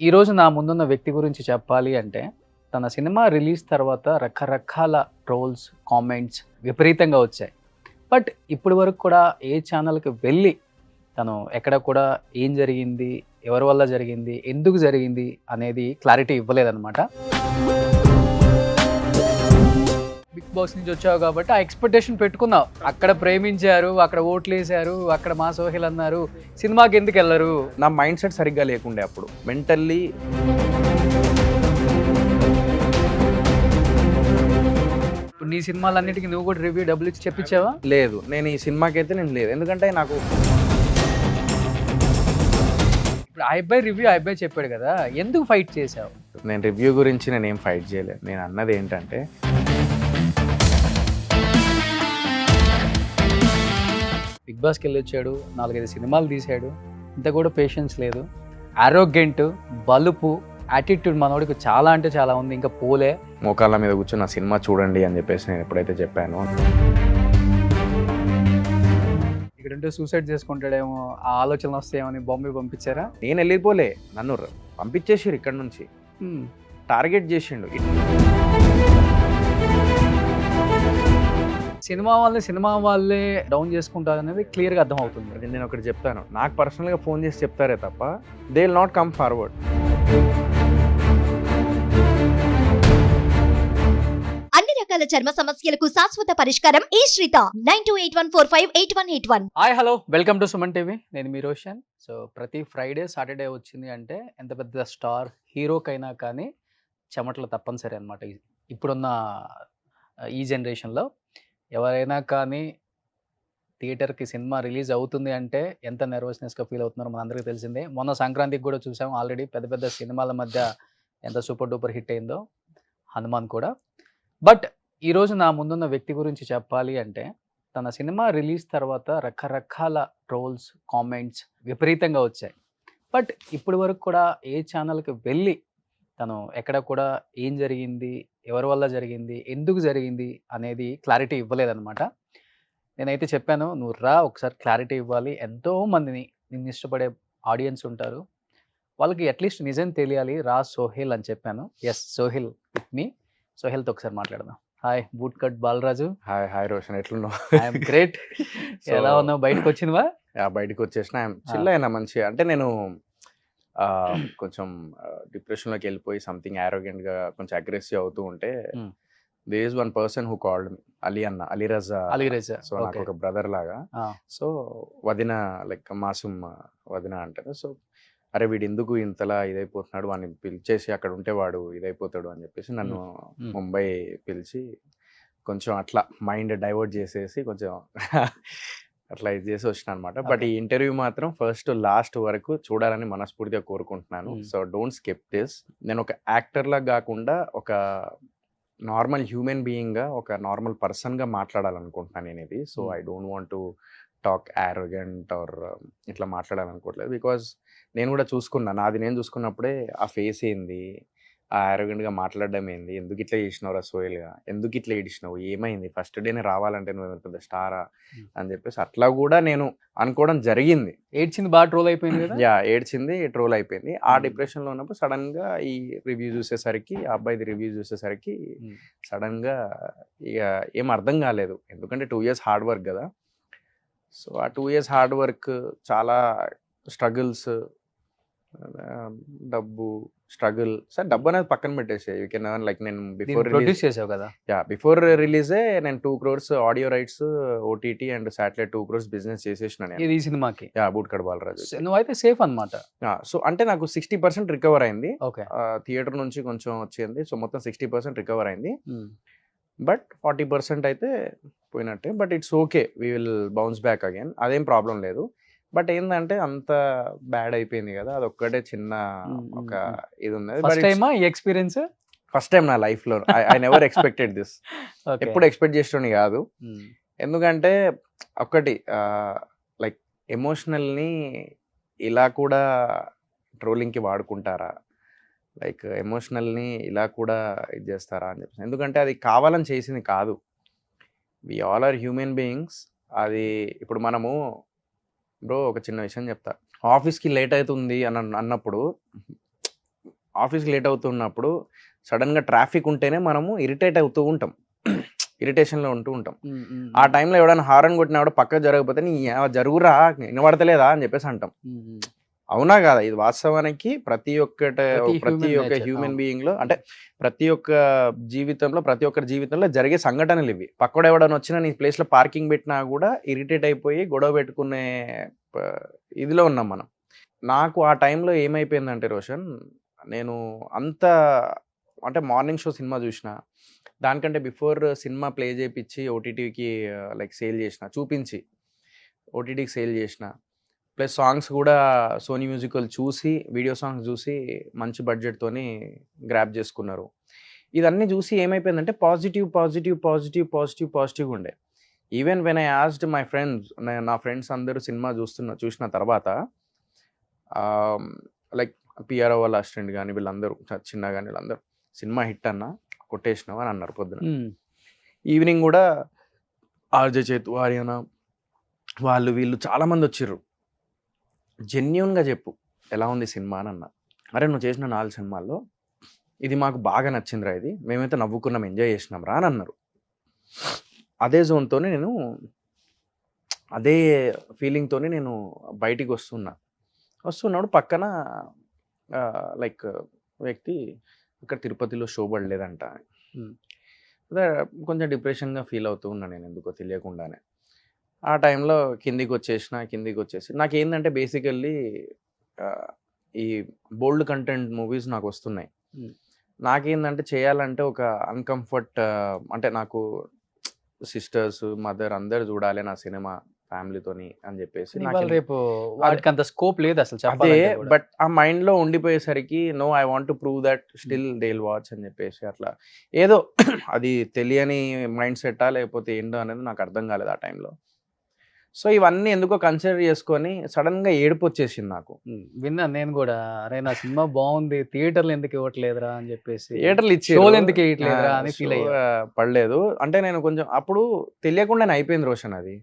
ఈరోజు నా ముందున్న వ్యక్తి గురించి చెప్పాలి అంటే, తన సినిమా రిలీజ్ తర్వాత రకరకాల ట్రోల్స్, కామెంట్స్ విపరీతంగా వచ్చాయి. బట్ ఇప్పటి వరకు కూడా ఏ ఛానల్‌కి వెళ్ళి తను ఎక్కడ కూడా ఏం జరిగింది? ఎవరి వల్ల జరిగింది? ఎందుకు జరిగింది? అనేది క్లారిటీ ఇవ్వలేదనమాట. బిగ్ బాస్ నుంచి వచ్చావు కాబట్టి ఆ ఎక్స్‌పెక్టేషన్ పెట్టుకున్నావు. అక్కడ ప్రేమించారు, అక్కడ ఓట్లేసారు, అక్కడ మా సోహెల్ అన్నారు. సినిమాకెందుకెళ్లరు? నా మైండ్ సెట్ సరిగ్గా లేకుండే అప్పుడు మెంటల్లీ. ఇప్పుడు నీ సినిమాలన్నిటికి నువ్వు కూడా రివ్యూ డబ్బులిచ్చి చెప్పించావా? లేదు, నేను ఈ సినిమాకైతే నేను లేదు. ఎందుకంటే నాకు ఇప్పుడు ఆ అబ్బాయి రివ్యూ ఆ అబ్బాయి చెప్పాడు కదా, ఎందుకు ఫైట్ చేసావు? నేను రివ్యూ గురించి నేనేం ఫైట్ చేయలేదు. నేను అన్నది ఏంటంటే, బిగ్ బాస్కి వెళ్ళొచ్చాడు, 4-5 సినిమాలు తీశాడు, ఇంత కూడా పేషెన్స్ లేదు, ఆరోగ్యంట్, బలుపు, యాటిట్యూడ్ మనోడికి చాలా అంటే చాలా ఉంది, ఇంకా పోలే. మోకాళ్ళ మీద కూర్చొని నా సినిమా చూడండి అని చెప్పేసి నేను ఎప్పుడైతే చెప్పానో, ఇక్కడుంటే సూసైడ్ చేసుకుంటాడేమో ఆ ఆలోచనలు వస్తాయేమని బాంబే పంపించారా? నేను వెళ్ళిపోలే, నన్ను పంపించేసారు ఇక్కడ నుంచి. టార్గెట్ చేసిండు. సినిమా వాళ్ళే డౌన్ చేసుకుంటారు అనేది క్లియర్గా అర్థమవుతుంది. అది నేను ఒకటి చెప్తాను, నాకు పర్సనల్గా ఫోన్ చేసి చెప్తారే తప్ప they will not come forward. అన్ని రకాల చర్మ సమస్యలకు శాశ్వత పరిష్కారం ఈ శ్రీత 9281458181. Hi hello, welcome to Suman TV. నేను మీ రోషన్. సో ప్రతి ఫ్రైడే సాటర్డే వచ్చింది అంటే ఎంత పెద్ద స్టార్ హీరోకైనా కానీ చెమటలు తప్పనిసరి అనమాట. ఇప్పుడున్న ఈ జనరేషన్లో ఎవరైనా కానీ థియేటర్కి సినిమా రిలీజ్ అవుతుంది అంటే ఎంత నర్వస్నెస్గా ఫీల్ అవుతున్నారో మనందరికీ తెలిసిందే. మొన్న సంక్రాంతికి కూడా చూసాం, ఆల్రెడీ పెద్ద పెద్ద సినిమాల మధ్య ఎంత సూపర్ డూపర్ హిట్ అయిందో హనుమాన్ కూడా. బట్ ఈరోజు నా ముందున్న వ్యక్తి గురించి చెప్పాలి అంటే, తన సినిమా రిలీజ్ తర్వాత రకరకాల ట్రోల్స్, కామెంట్స్ విపరీతంగా వచ్చాయి. బట్ ఇప్పటి వరకు కూడా ఏ ఛానల్‌కి వెళ్ళి తను ఎక్కడ కూడా ఏం జరిగింది? ఎవరి వల్ల జరిగింది? ఎందుకు జరిగింది? అనేది క్లారిటీ ఇవ్వలేదనమాట. నేనైతే చెప్పాను, "నువ్వు రా, ఒకసారి క్లారిటీ ఇవ్వాలి. ఎంతోమందిని నిన్ను ఇష్టపడే ఆడియన్స్ ఉంటారు. వాళ్ళకి అట్‌లీస్ట్ నిజం తెలియాలి. రా సోహెల్" అని చెప్పాను. Yes, Sohail with me. సోహెల్‌తో ఒకసారి మాట్లాడదాం. Hi boot cut Balaraju. Hi hi Roshan, ఎట్లున్నావు? I'm great. ఎలా ఉన్నావు? బయటకు వచ్చినవా? బయటకు వచ్చేసిన చిల్ అయినా మంచిగా. అంటే నేను కొంచెం డిప్రెషన్లోకి వెళ్ళిపోయి సంథింగ్ యారోగెంట్గా కొంచెం అగ్రెసివ్ అవుతూ ఉంటే, there is one person who called me, Aliraza. So నాకు ఒక బ్రదర్ లాగా. సో వదిన, లైక్ మాసూమ్ వదిన అంటారు. సో అరే వీడు ఎందుకు ఇంతలా ఇదైపోతున్నాడు, వాడిని పిలిచేసి అక్కడ ఉంటే వాడు ఇదైపోతాడు అని చెప్పేసి నన్ను ముంబై పిలిచి కొంచెం అట్లా మైండ్ డైవర్ట్ చేసేసి కొంచెం అట్లా ఇది చేసి వచ్చిన అనమాట. బట్ ఈ ఇంటర్వ్యూ మాత్రం ఫస్ట్ లాస్ట్ వరకు చూడాలని మనస్ఫూర్తిగా కోరుకుంటున్నాను. So don't skip this. నేను ఒక యాక్టర్లా కాకుండా ఒక నార్మల్ హ్యూమన్ బీయింగ్గా, ఒక నార్మల్ పర్సన్గా మాట్లాడాలనుకుంటున్నాను నేను ఇది. So I don't want to talk arrogant or ఇట్లా మాట్లాడాలనుకోవట్లేదు. బికాజ్ నేను కూడా చూసుకున్నా, నాది నేను చూసుకున్నప్పుడే ఆ ఫేస్ ఏంది, ఆ యారోగెంట్గా మాట్లాడడం ఏంది, ఎందుకు ఇట్లా చేసినావు సోయల్గా, ఎందుకు ఇట్లా ఏడిచినావు, ఏమైంది, ఫస్ట్ డేనే రావాలంటే నువ్వు పెద్ద స్టారా అని చెప్పేసి అట్లా కూడా నేను అనుకోవడం జరిగింది. ఏడ్చింది బాగా ట్రోల్ అయిపోయింది కదా? యా, ఏడ్చింది, ట్రోల్ అయిపోయింది. ఆ డిప్రెషన్లో ఉన్నప్పుడు సడన్గా ఈ రివ్యూ చూసేసరికి, ఆ అబ్బాయిది రివ్యూ చూసేసరికి సడన్గా ఇక ఏం అర్థం కాలేదు. ఎందుకంటే 2 years హార్డ్ వర్క్ కదా. సో ఆ 2 years హార్డ్ వర్క్, చాలా స్ట్రగుల్స్, డబ్బు స్ట్రగుల్. సార్ డబ్బు అనేది పక్కన పెట్టేసే, యూ కెన్ ఎర్న్. లైక్ నేను బిఫోర్ ప్రొడ్యూస్ చేసావు కదా? బిఫోర్ రిలీజే నేను 2 crores audio rights, OTT and satellite 2 crores business చేసేసిన నేను ఈ సినిమాకి. Boot cut Balaraju. నువ్వైతే సేఫ్ అనమాట. సో అంటే నాకు 60% రికవర్ అయింది. ఓకే. థియేటర్ నుంచి కొంచెం వచ్చింది. సో మొత్తం 60% రికవర్ అయింది. బట్ 40% అయితే పోయినట్టే. But it's okay, we will bounce back again, అదేం ప్రాబ్లం లేదు. బట్ ఏంటంటే అంత బ్యాడ్ అయిపోయింది కదా, అదొక్కటే చిన్న ఒక ఇది ఉన్నది. ఫస్ట్ టైం నా లైఫ్లో ఐ నెవర్ ఎక్స్పెక్టెడ్ దిస్. ఎప్పుడు ఎక్స్పెక్ట్ చేసేటోని కాదు. ఎందుకంటే ఒక్కటి, లైక్ ఎమోషనల్ని ఇలా కూడా ట్రోలింగ్కి వాడుకుంటారా, లైక్ ఎమోషనల్ని ఇలా కూడా ఇది చేస్తారా అని చెప్పి. ఎందుకంటే అది కావాలని చేసింది కాదు. We all are human beings. అది ఇప్పుడు మనము, బ్రో ఒక చిన్న విషయం చెప్తా, ఆఫీస్కి లేట్ అవుతుంది అని అన్నప్పుడు ఆఫీస్కి లేట్ అవుతున్నప్పుడు సడన్గా ట్రాఫిక్ ఉంటేనే మనము ఇరిటేట్ అవుతూ ఉంటాం, ఇరిటేషన్లో ఉంటూ ఉంటాం. ఆ టైంలో ఎవడైనా హారన్ కొట్టినా కూడా పక్కకు జరగకపోతే నీ జరుగురా వినబడతలేదా అని చెప్పేసి అంటాం. అవునా కాదా? ఇది వాస్తవానికి ప్రతి ఒక్క హ్యూమన్ బీయింగ్లో, అంటే ప్రతి ఒక్క జీవితంలో, ప్రతి ఒక్కరి జీవితంలో జరిగే సంఘటనలు ఇవి. పక్కన ఎవడైనా వచ్చినా నీ ప్లేస్లో పార్కింగ్ పెట్టినా కూడా ఇరిటేట్ అయిపోయి గొడవ పెట్టుకునే ఇదిలో ఉన్నాం మనం. నాకు ఆ టైంలో ఏమైపోయిందంటే రోషన్, నేను అంటే మార్నింగ్ షో సినిమా చూసిన, దానికంటే బిఫోర్ సినిమా ప్లే చేయించి ఓటీటీకి లైక్ సేల్ చేసిన, చూపించి ఓటీటీకి సేల్ చేసిన, ప్లస్ సాంగ్స్ కూడా సోనీ మ్యూజికల్ చూసి, వీడియో సాంగ్స్ చూసి మంచి బడ్జెట్తోని గ్రాప్ చేసుకున్నారు. ఇదన్నీ చూసి ఏమైపోయిందంటే పాజిటివ్ ఉండే. Even when I asked my friends, నా ఫ్రెండ్స్ అందరూ సినిమా చూసిన తర్వాత లైక్ పిఆర్ఓ వాళ్ళ అసిస్టెంట్ కానీ వీళ్ళందరూ, చిన్న కానీ వీళ్ళందరూ, సినిమా హిట్ అన్న కొట్టేసినావు అని అన్నారు పొద్దున. ఈవినింగ్ కూడా ఆర్జే చేతు, ఆర్యన, వాళ్ళు వీళ్ళు చాలామంది వచ్చిర్రు. జెన్యున్గా చెప్పు ఎలా ఉంది సినిమా అని అన్నా. అరే నువ్వు చేసిన 4 సినిమాల్లో ఇది మాకు బాగా నచ్చిందిరా, ఇది మేమైతే నవ్వుకున్నాం, ఎంజాయ్ చేసినాం రా అని అన్నారు. అదే జోన్తోనే నేను, అదే ఫీలింగ్తోనే నేను బయటికి వస్తున్నాడు పక్కన లైక్ వ్యక్తి ఇక్కడ తిరుపతిలో షో పడలేదంట. అదే కొంచెం డిప్రెషన్గా ఫీల్ అవుతూ ఉన్నా నేను, ఎందుకో తెలియకుండానే. ఆ టైంలో కిందికి వచ్చేసి నాకేంటంటే బేసికల్లీ ఈ బోల్డ్ కంటెంట్ మూవీస్ నాకు వస్తున్నాయి. నాకేంటంటే చేయాలంటే ఒక అన్కంఫర్ట్, అంటే నాకు సిస్టర్స్, మదర్ అందరు చూడాలి నా సినిమా ఫ్యామిలీతోని అని చెప్పేసి రేపు వాటికి అంత స్కోప్ లేదు అసలు అదే. చెప్పాలంటే కూడా. బట్ ఆ మైండ్లో ఉండిపోయేసరికి no, I want to prove that still they will watch అని చెప్పేసి అట్లా ఏదో అది తెలియని మైండ్ సెట్టా లేకపోతే ఏంటో అనేది నాకు అర్థం కాలేదు ఆ టైంలో. సో ఇవన్నీ ఎందుకో కన్సిడర్ చేసుకొని సడన్గా ఏడుపు వచ్చేసింది నాకు. విన్నా నేను కూడా, అరే నా సినిమా బాగుంది, థియేటర్లు ఎందుకు ఇవ్వట్లేదురా అని చెప్పేసి, థియేటర్లు ఇచ్చి షోలు ఎందుకు వేయట్లేదురా అని ఫీల్ అయ్యా. పడలేదు అంటే నేను కొంచెం అప్పుడు తెలియకుండానే అయిపోయింది రోషన్ అది.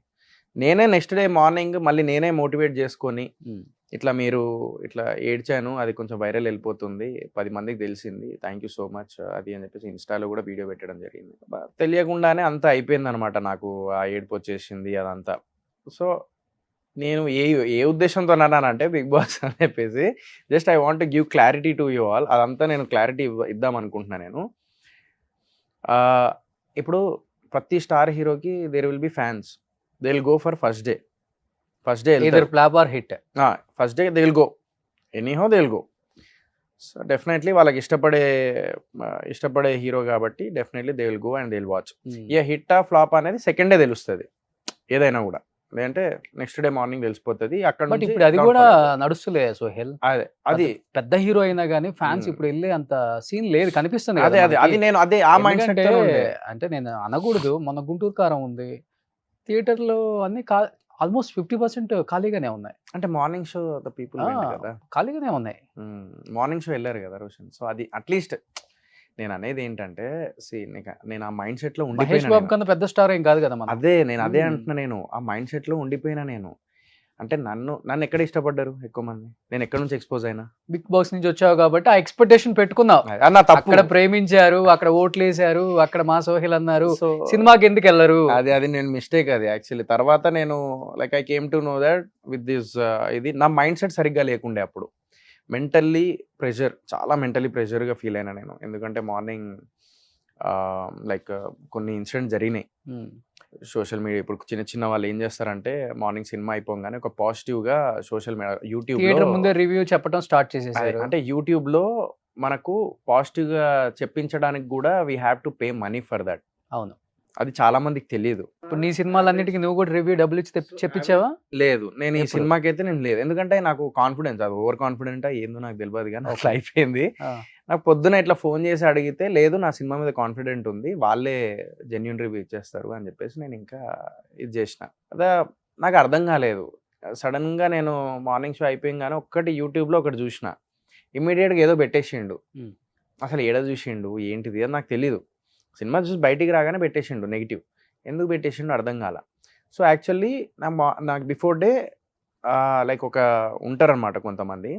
నేనే నెక్స్ట్ డే మార్నింగ్ మళ్ళీ నేనే మోటివేట్ చేసుకొని, ఇట్లా మీరు ఇట్లా ఏడ్చాను, అది కొంచెం వైరల్ వెళ్ళిపోతుంది, 10 మందికి తెలిసింది, థ్యాంక్ యూ సో మచ్ అది అని చెప్పేసి ఇన్స్టాలో కూడా వీడియో పెట్టడం జరిగింది. తెలియకుండానే అంతా అయిపోయింది అనమాట, నాకు ఆ ఏడుపు వచ్చేసింది అదంతా. సో నేను ఏ ఉద్దేశంతో అన్నానంటే బిగ్ బాస్ అని చెప్పేసి just I want give clarity to you all. అదంతా నేను క్లారిటీ ఇద్దాం అనుకుంటున్నా నేను. ఇప్పుడు ప్రతి స్టార్ హీరోకి there will be fans, they will go for first day either flop or hit. First day they will go, anyhow they will go. So definitely వాళ్ళకి ఇష్టపడే హీరో కాబట్టి definitely they will go and they will watch. ఏ hit ఆ flop అనేది second day తెలుస్తుంది ఏదైనా కూడా, లేదంటే నెక్స్ట్ డే మార్నింగ్ తెలిసిపోతుంది. అక్కడ బట్ ఇప్పుడు అది కూడా నడుస్తులే సోహెల్. అది పెద్ద హీరో అయినా కానీ ఫ్యాన్స్ ఇప్పుడు వెళ్ళే అంత సీన్ లేదు, కనిపిస్తుంది అదే కదా అది నేను అదే ఆ మైండ్ సెట్ అంటే నేను అనకూడదు, మొన్న గుంటూరు కారం ఉంది, థియేటర్లో అన్ని ఆల్మోస్ట్ 50% ఖాళీగానే ఉన్నాయి. అంటే మార్నింగ్ షో ద పీపుల్ కదా, ఖాళీగానే ఉన్నాయి. మార్నింగ్ షో వెళ్ళారు కదా రోషన్. సో అది అట్లీస్ట్ నేను అనేది ఏంటంటే, నేను ఆ మైండ్ సెట్ లో మహేష్ బాబు కన్నా పెద్ద స్టార్ ఏం కాదు కదా. అదే అంటున్నా, నేను ఆ మైండ్ సెట్ లో ఉండిపోయినా నేను. అంటే నన్ను ఎక్కడ ఇష్టపడ్డారు ఎక్కువ మంది, నేను ఎక్కడ నుంచి ఎక్స్పోజ్ అయినా, బిగ్ బాస్ నుంచి వచ్చావు కాబట్టి ఆ ఎక్స్పెక్టేషన్ పెట్టుకున్నావు. అక్కడ ప్రేమించారు, అక్కడ ఓట్లు వేసారు, అక్కడ మా సోహెల్ అన్నారు, సినిమాకి ఎందుకు వెళ్ళరు? అది నేను మిస్టేక్ అది యాక్చువల్లీ. తర్వాత నేను like I came to know that with this, ఇది నా మైండ్ సెట్ సరిగ్గా లేకుండే అప్పుడు. చాలా మెంటలీ ప్రెషర్గా ఫీల్ అయినా నేను. ఎందుకంటే మార్నింగ్ లైక్ కొన్ని ఇన్సిడెంట్స్ జరిగినాయి సోషల్ మీడియా. ఇప్పుడు చిన్న వాళ్ళు ఏం చేస్తారంటే మార్నింగ్ సినిమా అయిపోగానే ఒక పాజిటివ్గా సోషల్ మీడియా, యూట్యూబ్ ముందే రివ్యూ చెప్పడం స్టార్ట్ చేసేసారు. అంటే యూట్యూబ్లో మనకు పాజిటివ్గా చెప్పించడానికి కూడా we have to pay money for that. అవును, అది చాలా మందికి తెలియదు. ఇప్పుడు నీ సినిమాలన్నిటికీ నువ్వు కూడా రివ్యూ డబ్బులు ఇచ్చి చెప్పించావా? లేదు, నేను ఈ సినిమాకి అయితే నేను లేదు. ఎందుకంటే నాకు కాన్ఫిడెన్స్, అది ఓవర్ కాన్ఫిడెంట్ ఏందో నాకు తెలియదు కానీ అట్లా అయిపోయింది. నాకు పొద్దున ఇట్లా ఫోన్ చేసి అడిగితే లేదు నా సినిమా మీద కాన్ఫిడెంట్ ఉంది, వాళ్ళే జెన్యూన్ రివ్యూ ఇచ్చేస్తారు అని చెప్పేసి నేను ఇంకా ఇది చేసిన. అదే నాకు అర్థం కాలేదు. సడన్గా నేను మార్నింగ్ షో అయిపోయింగానే యూట్యూబ్లో ఒకటి చూసిన, ఇమ్మీడియట్గా ఏదో పెట్టేసిండు. అసలు ఏదో చూసిండు ఏంటిది అని నాకు తెలీదు. సినిమా చూసి బయటికి రాగానే పెట్టేసిండు నెగిటివ్. ఎందుకు పెట్టేసిండు అర్థం కాల. సో యాక్చువల్లీ నాకు బిఫోర్ డే లైక్ ఒక ఉంటారనమాట కొంతమంది,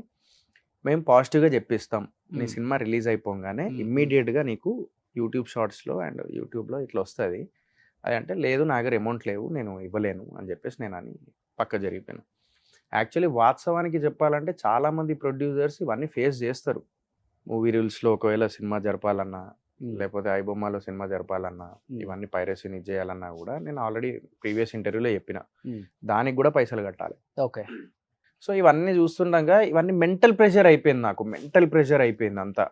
మేము పాజిటివ్గా చెప్పిస్తాం, నీ మ్మ్. సినిమా రిలీజ్ అయిపోగానే మ్మ్. ఇమ్మీడియట్గా నీకు యూట్యూబ్ షార్ట్స్లో అండ్ యూట్యూబ్లో ఇట్లా వస్తుంది. అది అంటే లేదు నా దగ్గర అమౌంట్ లేవు, నేను ఇవ్వలేను అని చెప్పేసి నేను అని పక్క జరిగిపోయాను. యాక్చువల్లీ వాస్తవానికి చెప్పాలంటే చాలామంది ప్రొడ్యూసర్స్ ఇవన్నీ ఫేస్ చేస్తారు. మూవీ రూల్స్లో ఒకవేళ సినిమా జరపాలన్నా, మ్మ్. లేకపోతే ఐబొమ్మలో సినిమా జరపాలన్నా, మ్మ్. ఇవన్నీ పైరసీని చేయాలన్నా కూడా నేను ఆల్రెడీ ప్రీవియస్ ఇంటర్వ్యూలో చెప్పిన మ్మ్. దానికి కూడా పైసలు కట్టాలి. ఓకే. సో ఇవన్నీ చూస్తుండగా ఇవన్నీ మెంటల్ ప్రెషర్ అయిపోయింది, నాకు మెంటల్ ప్రెషర్ అయిపోయింది అంతా.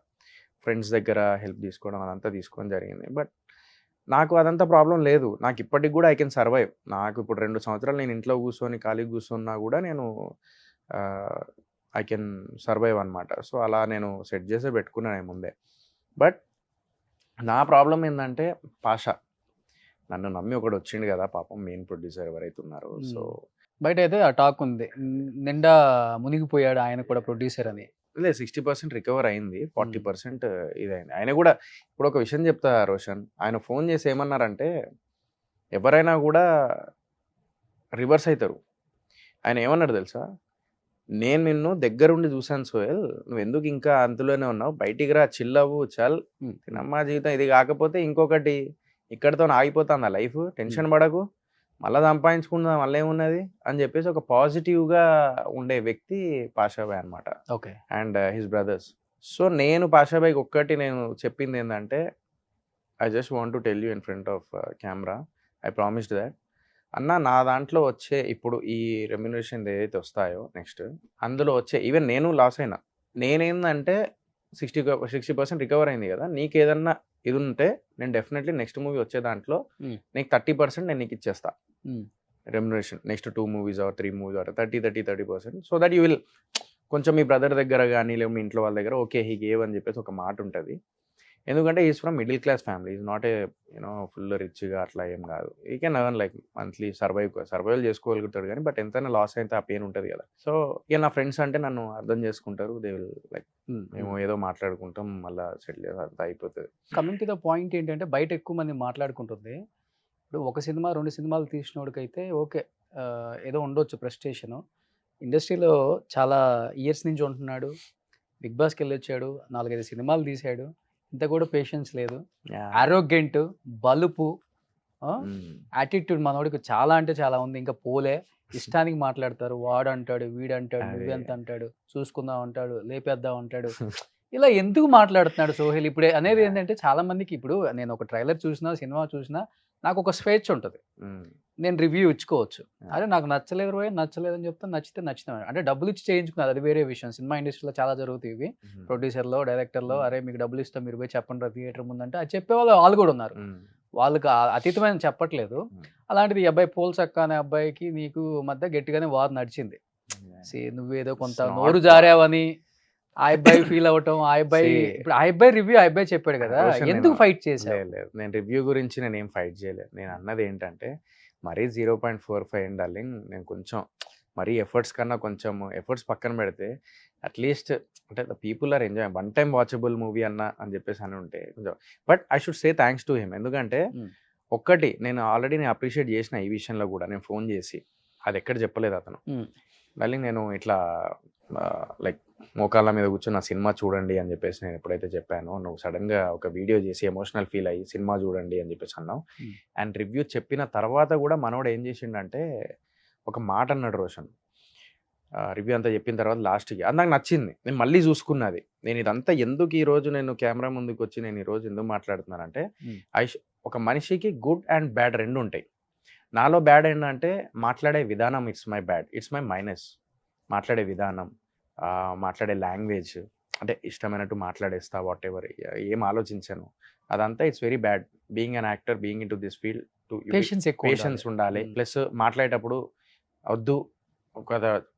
ఫ్రెండ్స్ దగ్గర హెల్ప్ తీసుకోవడం అదంతా తీసుకోవడం జరిగింది. బట్ నాకు అదంతా ప్రాబ్లం లేదు, నాకు ఇప్పటికి కూడా ఐ కెన్ సర్వైవ్. నాకు ఇప్పుడు 2 సంవత్సరాలు నేను ఇంట్లో కూర్చొని ఖాళీ కూర్చున్నా కూడా నేను ఐ కెన్ సర్వైవ్ అనమాట. సో అలా నేను సెట్ చేసే పెట్టుకున్నాను ముందే. బట్ నా ప్రాబ్లం ఏంటంటే పాషా నన్ను నమ్మి ఒకడు వచ్చిండు కదా పాపం, మెయిన్ ప్రొడ్యూసర్ ఎవరైతే ఉన్నారో. సో బయట అయితే ఆ టాక్ ఉంది, నిండా మునిగిపోయాడు ఆయన కూడా ప్రొడ్యూసర్ అని. లేదు 60% రికవర్ అయింది, 40% ఇదైంది. ఆయన కూడా ఇప్పుడు ఒక విషయం చెప్తా రోషన్, ఆయన ఫోన్ చేసి ఏమన్నారంటే ఎవరైనా కూడా రివర్స్ అవుతారు. ఆయన ఏమన్నాడు తెలుసా, నేను నిన్ను దగ్గరుండి చూశాను సోహెల్, నువ్వు ఎందుకు ఇంకా అందులోనే ఉన్నావు, బయటికి రా, చిల్లవు, చల్, తినమ్మా జీవితం. ఇది కాకపోతే ఇంకొకటి ఇక్కడితో ఆగిపోతుంది ఆ లైఫ్, టెన్షన్ పడకు, మళ్ళీ సంపాదించుకుందాం, మళ్ళీ ఏమున్నది అని చెప్పేసి ఒక పాజిటివ్గా ఉండే వ్యక్తి పాషాబాయ్ అనమాట. Okay. And his brothers. So నేను పాషాబాయ్కి ఒక్కటి నేను చెప్పింది ఏంటంటే, I just want to tell you in front of camera, I promised that అన్న నా దాంట్లో వచ్చే ఇప్పుడు ఈ రెమ్యునరేషన్ ఏదైతే వస్తాయో నెక్స్ట్ అందులో వచ్చే, ఈవెన్ నేను లాస్ అయినా, నేనేందంటే 60% రికవర్ అయింది కదా, నీకు ఏదన్నా ఇది ఉంటే నేను డెఫినెట్లీ నెక్స్ట్ మూవీ వచ్చే దాంట్లో నీకు 30% నేను నీకు ఇచ్చేస్తా remuneration, next 2 movies or 3 movies or 30%. So that you will కొంచెం మీ బ్రదర్ దగ్గర కానీ లేదా మీ ఇంట్లో వాళ్ళ దగ్గర ఓకే హీ గేవ్ అని చెప్పేసి ఒక మాట ఉంటుంది. ఎందుకంటే is from middle class family, is not a full రిచ్గా అట్లా ఏం కాదు. He can earn like monthly survival చేసుకోగలుగుతాడు కానీ, బట్ ఎంతైనా లాస్ అయితే ఆ పెయిన్ ఉంటుంది కదా. సో ఇక నా ఫ్రెండ్స్ అంటే నన్ను అర్థం చేసుకుంటారు, దే విల్ లైక్ మేము ఏదో మాట్లాడుకుంటాం మళ్ళీ సెటిల్ అంతా అయిపోతుంది. కమింగ్ టు ద పాయింట్ ఏంటంటే బయట ఎక్కువ మంది మాట్లాడుకుంటుంది, ఇప్పుడు ఒక సినిమా 2 సినిమాలు తీసినోడికైతే ఓకే ఏదో ఉండొచ్చు ప్రెస్టేషను, ఇండస్ట్రీలో చాలా ఇయర్స్ నుంచి ఉంటున్నాడు, బిగ్ బాస్కి వెళ్ళొచ్చాడు, 4-5 సినిమాలు తీశాడు, ఇంత కూడా పేషెన్స్ లేదు, ఆరోగ్యంట్, బలుపు, యాటిట్యూడ్ మనోడికి చాలా అంటే చాలా ఉంది, ఇంకా పోలే, ఇష్టానికి మాట్లాడతారు, వాడు అంటాడు, వీడు అంటాడు, నువ్వెంత అంటాడు, చూసుకుందాం అంటాడు, లేపేద్దాం అంటాడు, ఇలా ఎందుకు మాట్లాడుతున్నాడు సోహెల్ ఇప్పుడే అనేది ఏంటంటే చాలా మందికి. ఇప్పుడు నేను ఒక ట్రైలర్ చూసినా, సినిమా చూసినా నాకు ఒక స్వేచ్ఛ ఉంటుంది, నేను రివ్యూ ఇచ్చుకోవచ్చు. అదే నాకు నచ్చలేదు రోయ్, నచ్చలేదని చెప్తాను, నచ్చితే నచ్చితే అంటే డబ్బులు ఇచ్చి చేయించుకున్నది అది వేరే విషయం. సినిమా ఇండస్ట్రీలో చాలా జరుగుతాయి ఇవి, ప్రొడ్యూసర్లో డైరెక్టర్లో అరే మీకు డబ్బులు ఇస్తాం మీరు పోయి చెప్పండి రా థియేటర్ ముందంటే అది చెప్పేవాళ్ళు వాళ్ళు కూడా ఉన్నారు, వాళ్ళకి అతీతమైన చెప్పట్లేదు. అలాంటిది ఈ అబ్బాయి పోల్సక్క అనే అబ్బాయికి నీకు మధ్య గట్టిగానే వార్ నడిచింది. నువ్వేదో కొంత నోరు జారావని ఆ అబ్బాయి ఫీల్ అవటం, ఆ అబ్బాయి ఇప్పుడు ఆ అబ్బాయి రివ్యూ ఆ అబ్బాయి చెప్పాడు కదా, ఎందుకు ఫైట్ చేశావు? లేదు నేను రివ్యూ గురించి నేను ఏం ఫైట్ చేయలేదు. నేను అన్నది ఏంటంటే మరీ 0.45 డార్లింగ్, నేను కొంచెం మరీ ఎఫర్ట్స్ కన్నా కొంచెం ఎఫర్ట్స్ పక్కన పెడితే అట్లీస్ట్ అంటే the people are enjoy, one time watchable movie అని చెప్పేసి అని ఉంటే కొంచెం. But I should say thanks to him, ఎందుకంటే ఒక్కటి నేను ఆల్రెడీ అప్రిషియేట్ చేసిన ఈ విషయంలో కూడా, నేను ఫోన్ చేసి అది ఎక్కడ చెప్పలేదు అతను, డార్లింగ్ నేను ఇట్లా లైక్ మోకాళ్ళ మీద కూర్చొని నా సినిమా చూడండి అని చెప్పేసి నేను ఎప్పుడైతే చెప్పానో, నువ్వు సడన్గా ఒక వీడియో చేసి ఎమోషనల్ ఫీల్ అయ్యి సినిమా చూడండి అని చెప్పేసి అన్నావు. అండ్ రివ్యూ చెప్పిన తర్వాత కూడా మనోడు ఏం చేసిండంటే ఒక మాట అన్నాడు రోషన్, రివ్యూ అంతా చెప్పిన తర్వాత లాస్ట్కి, అది నాకు నచ్చింది, నేను మళ్ళీ చూసుకున్నది. నేను ఇదంతా ఎందుకు ఈరోజు నేను కెమెరా ముందుకు వచ్చి నేను ఈరోజు ఎందుకు మాట్లాడుతున్నానంటే, ఒక మనిషికి గుడ్ అండ్ బ్యాడ్ రెండు ఉంటాయి. నాలో బ్యాడ్ ఏంటంటే మాట్లాడే విధానం, it's my bad, it's my minus. మాట్లాడే విధానం, మాట్లాడే లాంగ్వేజ్, అంటే ఇష్టమైనట్టు మాట్లాడేస్తా, వాట్ ఎవర్, ఏం ఆలోచించాను అదంతా it's very bad. Being an actor, being in to this field, patience ఉండాలి. ప్లస్ మాట్లాడేటప్పుడు వద్దు ఒక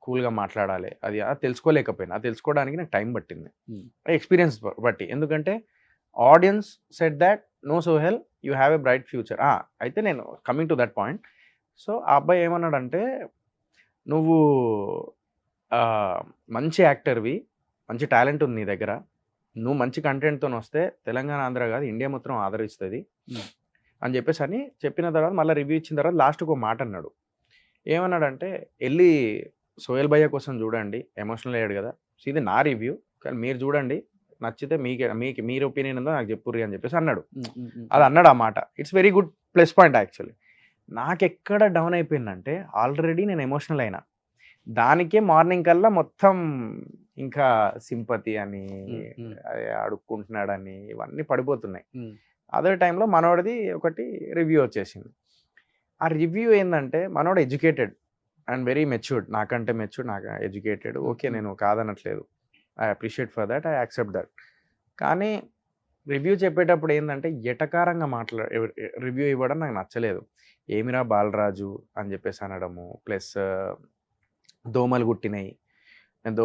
కూల్గా మాట్లాడాలి, అది తెలుసుకోలేకపోయినా, తెలుసుకోవడానికి నాకు టైం పట్టింది, ఎక్స్పీరియన్స్ బట్టి. ఎందుకంటే audience said that no Sohel you have a bright future. అయితే నేను coming to that point, so ఆ అబ్బాయి ఏమన్నాడంటే, నువ్వు మంచి యాక్టర్వి, మంచి టాలెంట్ ఉంది నీ దగ్గర, నువ్వు మంచి కంటెంట్తో వస్తే తెలంగాణ, ఆంధ్ర కాదు ఇండియా మొత్తం ఆదరిస్తుంది అని చెప్పేసి అని చెప్పిన తర్వాత మళ్ళీ రివ్యూ ఇచ్చిన తర్వాత లాస్ట్కి ఒక మాట అన్నాడు. ఏమన్నాడంటే, వెళ్ళి సోహెల్ భయ్య కోసం చూడండి, ఎమోషనల్ అయ్యాడు కదా, సో ఇది నా రివ్యూ, కానీ మీరు చూడండి, నచ్చితే మీరు ఒపీనియన్ ఉందో నాకు చెప్పుర్రి అని చెప్పేసి అన్నాడు. అది అన్నాడు ఆ మాట. It's very good plus point actually. నాకెక్కడ డౌన్ అయిపోయిందంటే ఆల్రెడీ నేను ఎమోషనల్ అయినా, దానికే మార్నింగ్ కల్లా మొత్తం ఇంకా సింపతి అని అడుక్కుంటున్నాడని ఇవన్నీ పడిపోతున్నాయి. అదే టైంలో మనోడిది ఒకటి రివ్యూ వచ్చేసింది. ఆ రివ్యూ ఏంటంటే మనోడు ఎడ్యుకేటెడ్ అండ్ వెరీ మెచ్యూర్డ్, నాకంటే మెచ్యూర్డ్, నాకు ఎడ్యుకేటెడ్. ఓకే, నేను కాదనట్లేదు, I appreciate for that, I accept that. కానీ రివ్యూ చెప్పేటప్పుడు ఏంటంటే ఎటకారంగా రివ్యూ ఇవ్వడం నాకు నచ్చలేదు. ఏమిరా బాలరాజు అని చెప్పేసి అనడము, ప్లస్ దోమలు కుట్టినాయి, నేను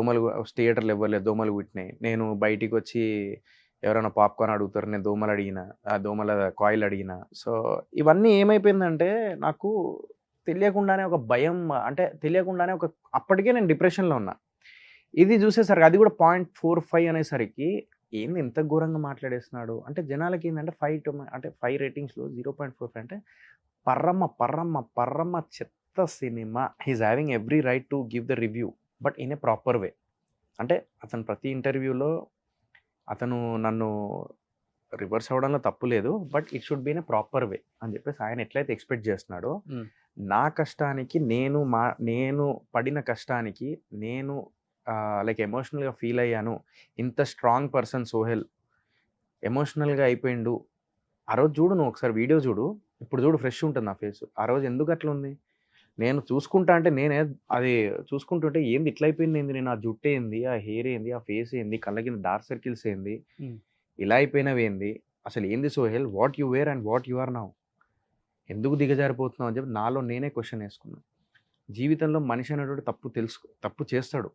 థియేటర్లు ఇవ్వలేదు, దోమలు కుట్టినాయి, నేను బయటికి వచ్చి ఎవరైనా పాప్కార్న్ అడుగుతారు, నేను దోమలు అడిగిన, ఆ దోమల కాయిల్ అడిగిన. సో ఇవన్నీ ఏమైపోయిందంటే నాకు తెలియకుండానే ఒక భయం, అంటే తెలియకుండానే అప్పటికే నేను డిప్రెషన్లో ఉన్నా. ఇది చూసేసరికి అది కూడా 0.45 అనేసరికి ఏంది ఇంత ఘోరంగా మాట్లాడేస్తున్నాడు అంటే జనాలకి ఏంటంటే 5 రేటింగ్స్లో 0.45 అంటే పర్రమ్మ చెత్త సినిమా. He's having every right to give the review, but in a proper way. అంటే అతను ప్రతి ఇంటర్వ్యూలో అతను నన్ను రివర్స్ అవ్వడంలో తప్పు లేదు, but it should be in a proper way అని చెప్పేసి ఆయన ఎట్లయితే ఎక్స్పెక్ట్ చేస్తున్నాడో, నా కష్టానికి నేను పడిన కష్టానికి నేను లైక్ ఎమోషనల్గా ఫీల్ అయ్యాను. ఇంత స్ట్రాంగ్ పర్సన్ సోహెల్ ఎమోషనల్గా అయిపోయిండు. ఆ రోజు చూడు, నువ్వు ఒకసారి వీడియో చూడు, ఇప్పుడు చూడు ఫ్రెష్ ఉంటుంది నా ఫేస్. ఆ రోజు ఎందుకు అట్లా ఉంది? నేను చూసుకుంటా అంటే నేనే అది చూసుకుంటుంటే ఏంది ఇట్లా అయిపోయింది, ఏంది నేను ఆ జుట్టు ఏంది, ఆ హెయిర్ ఏంది, ఆ ఫేస్ ఏంది, కళ్ళ కింద డార్క్ సర్కిల్స్ ఏంది, ఇలా అయిపోయినవి ఏంది, అసలు ఏంది Sohel, what you were and what you are now, ఎందుకు దిగజారిపోతున్నావు అని చెప్పి నాలో నేనే క్వశ్చన్ వేసుకున్నాను. జీవితంలో మనిషి అనేటువంటి తప్పు చేస్తాడు,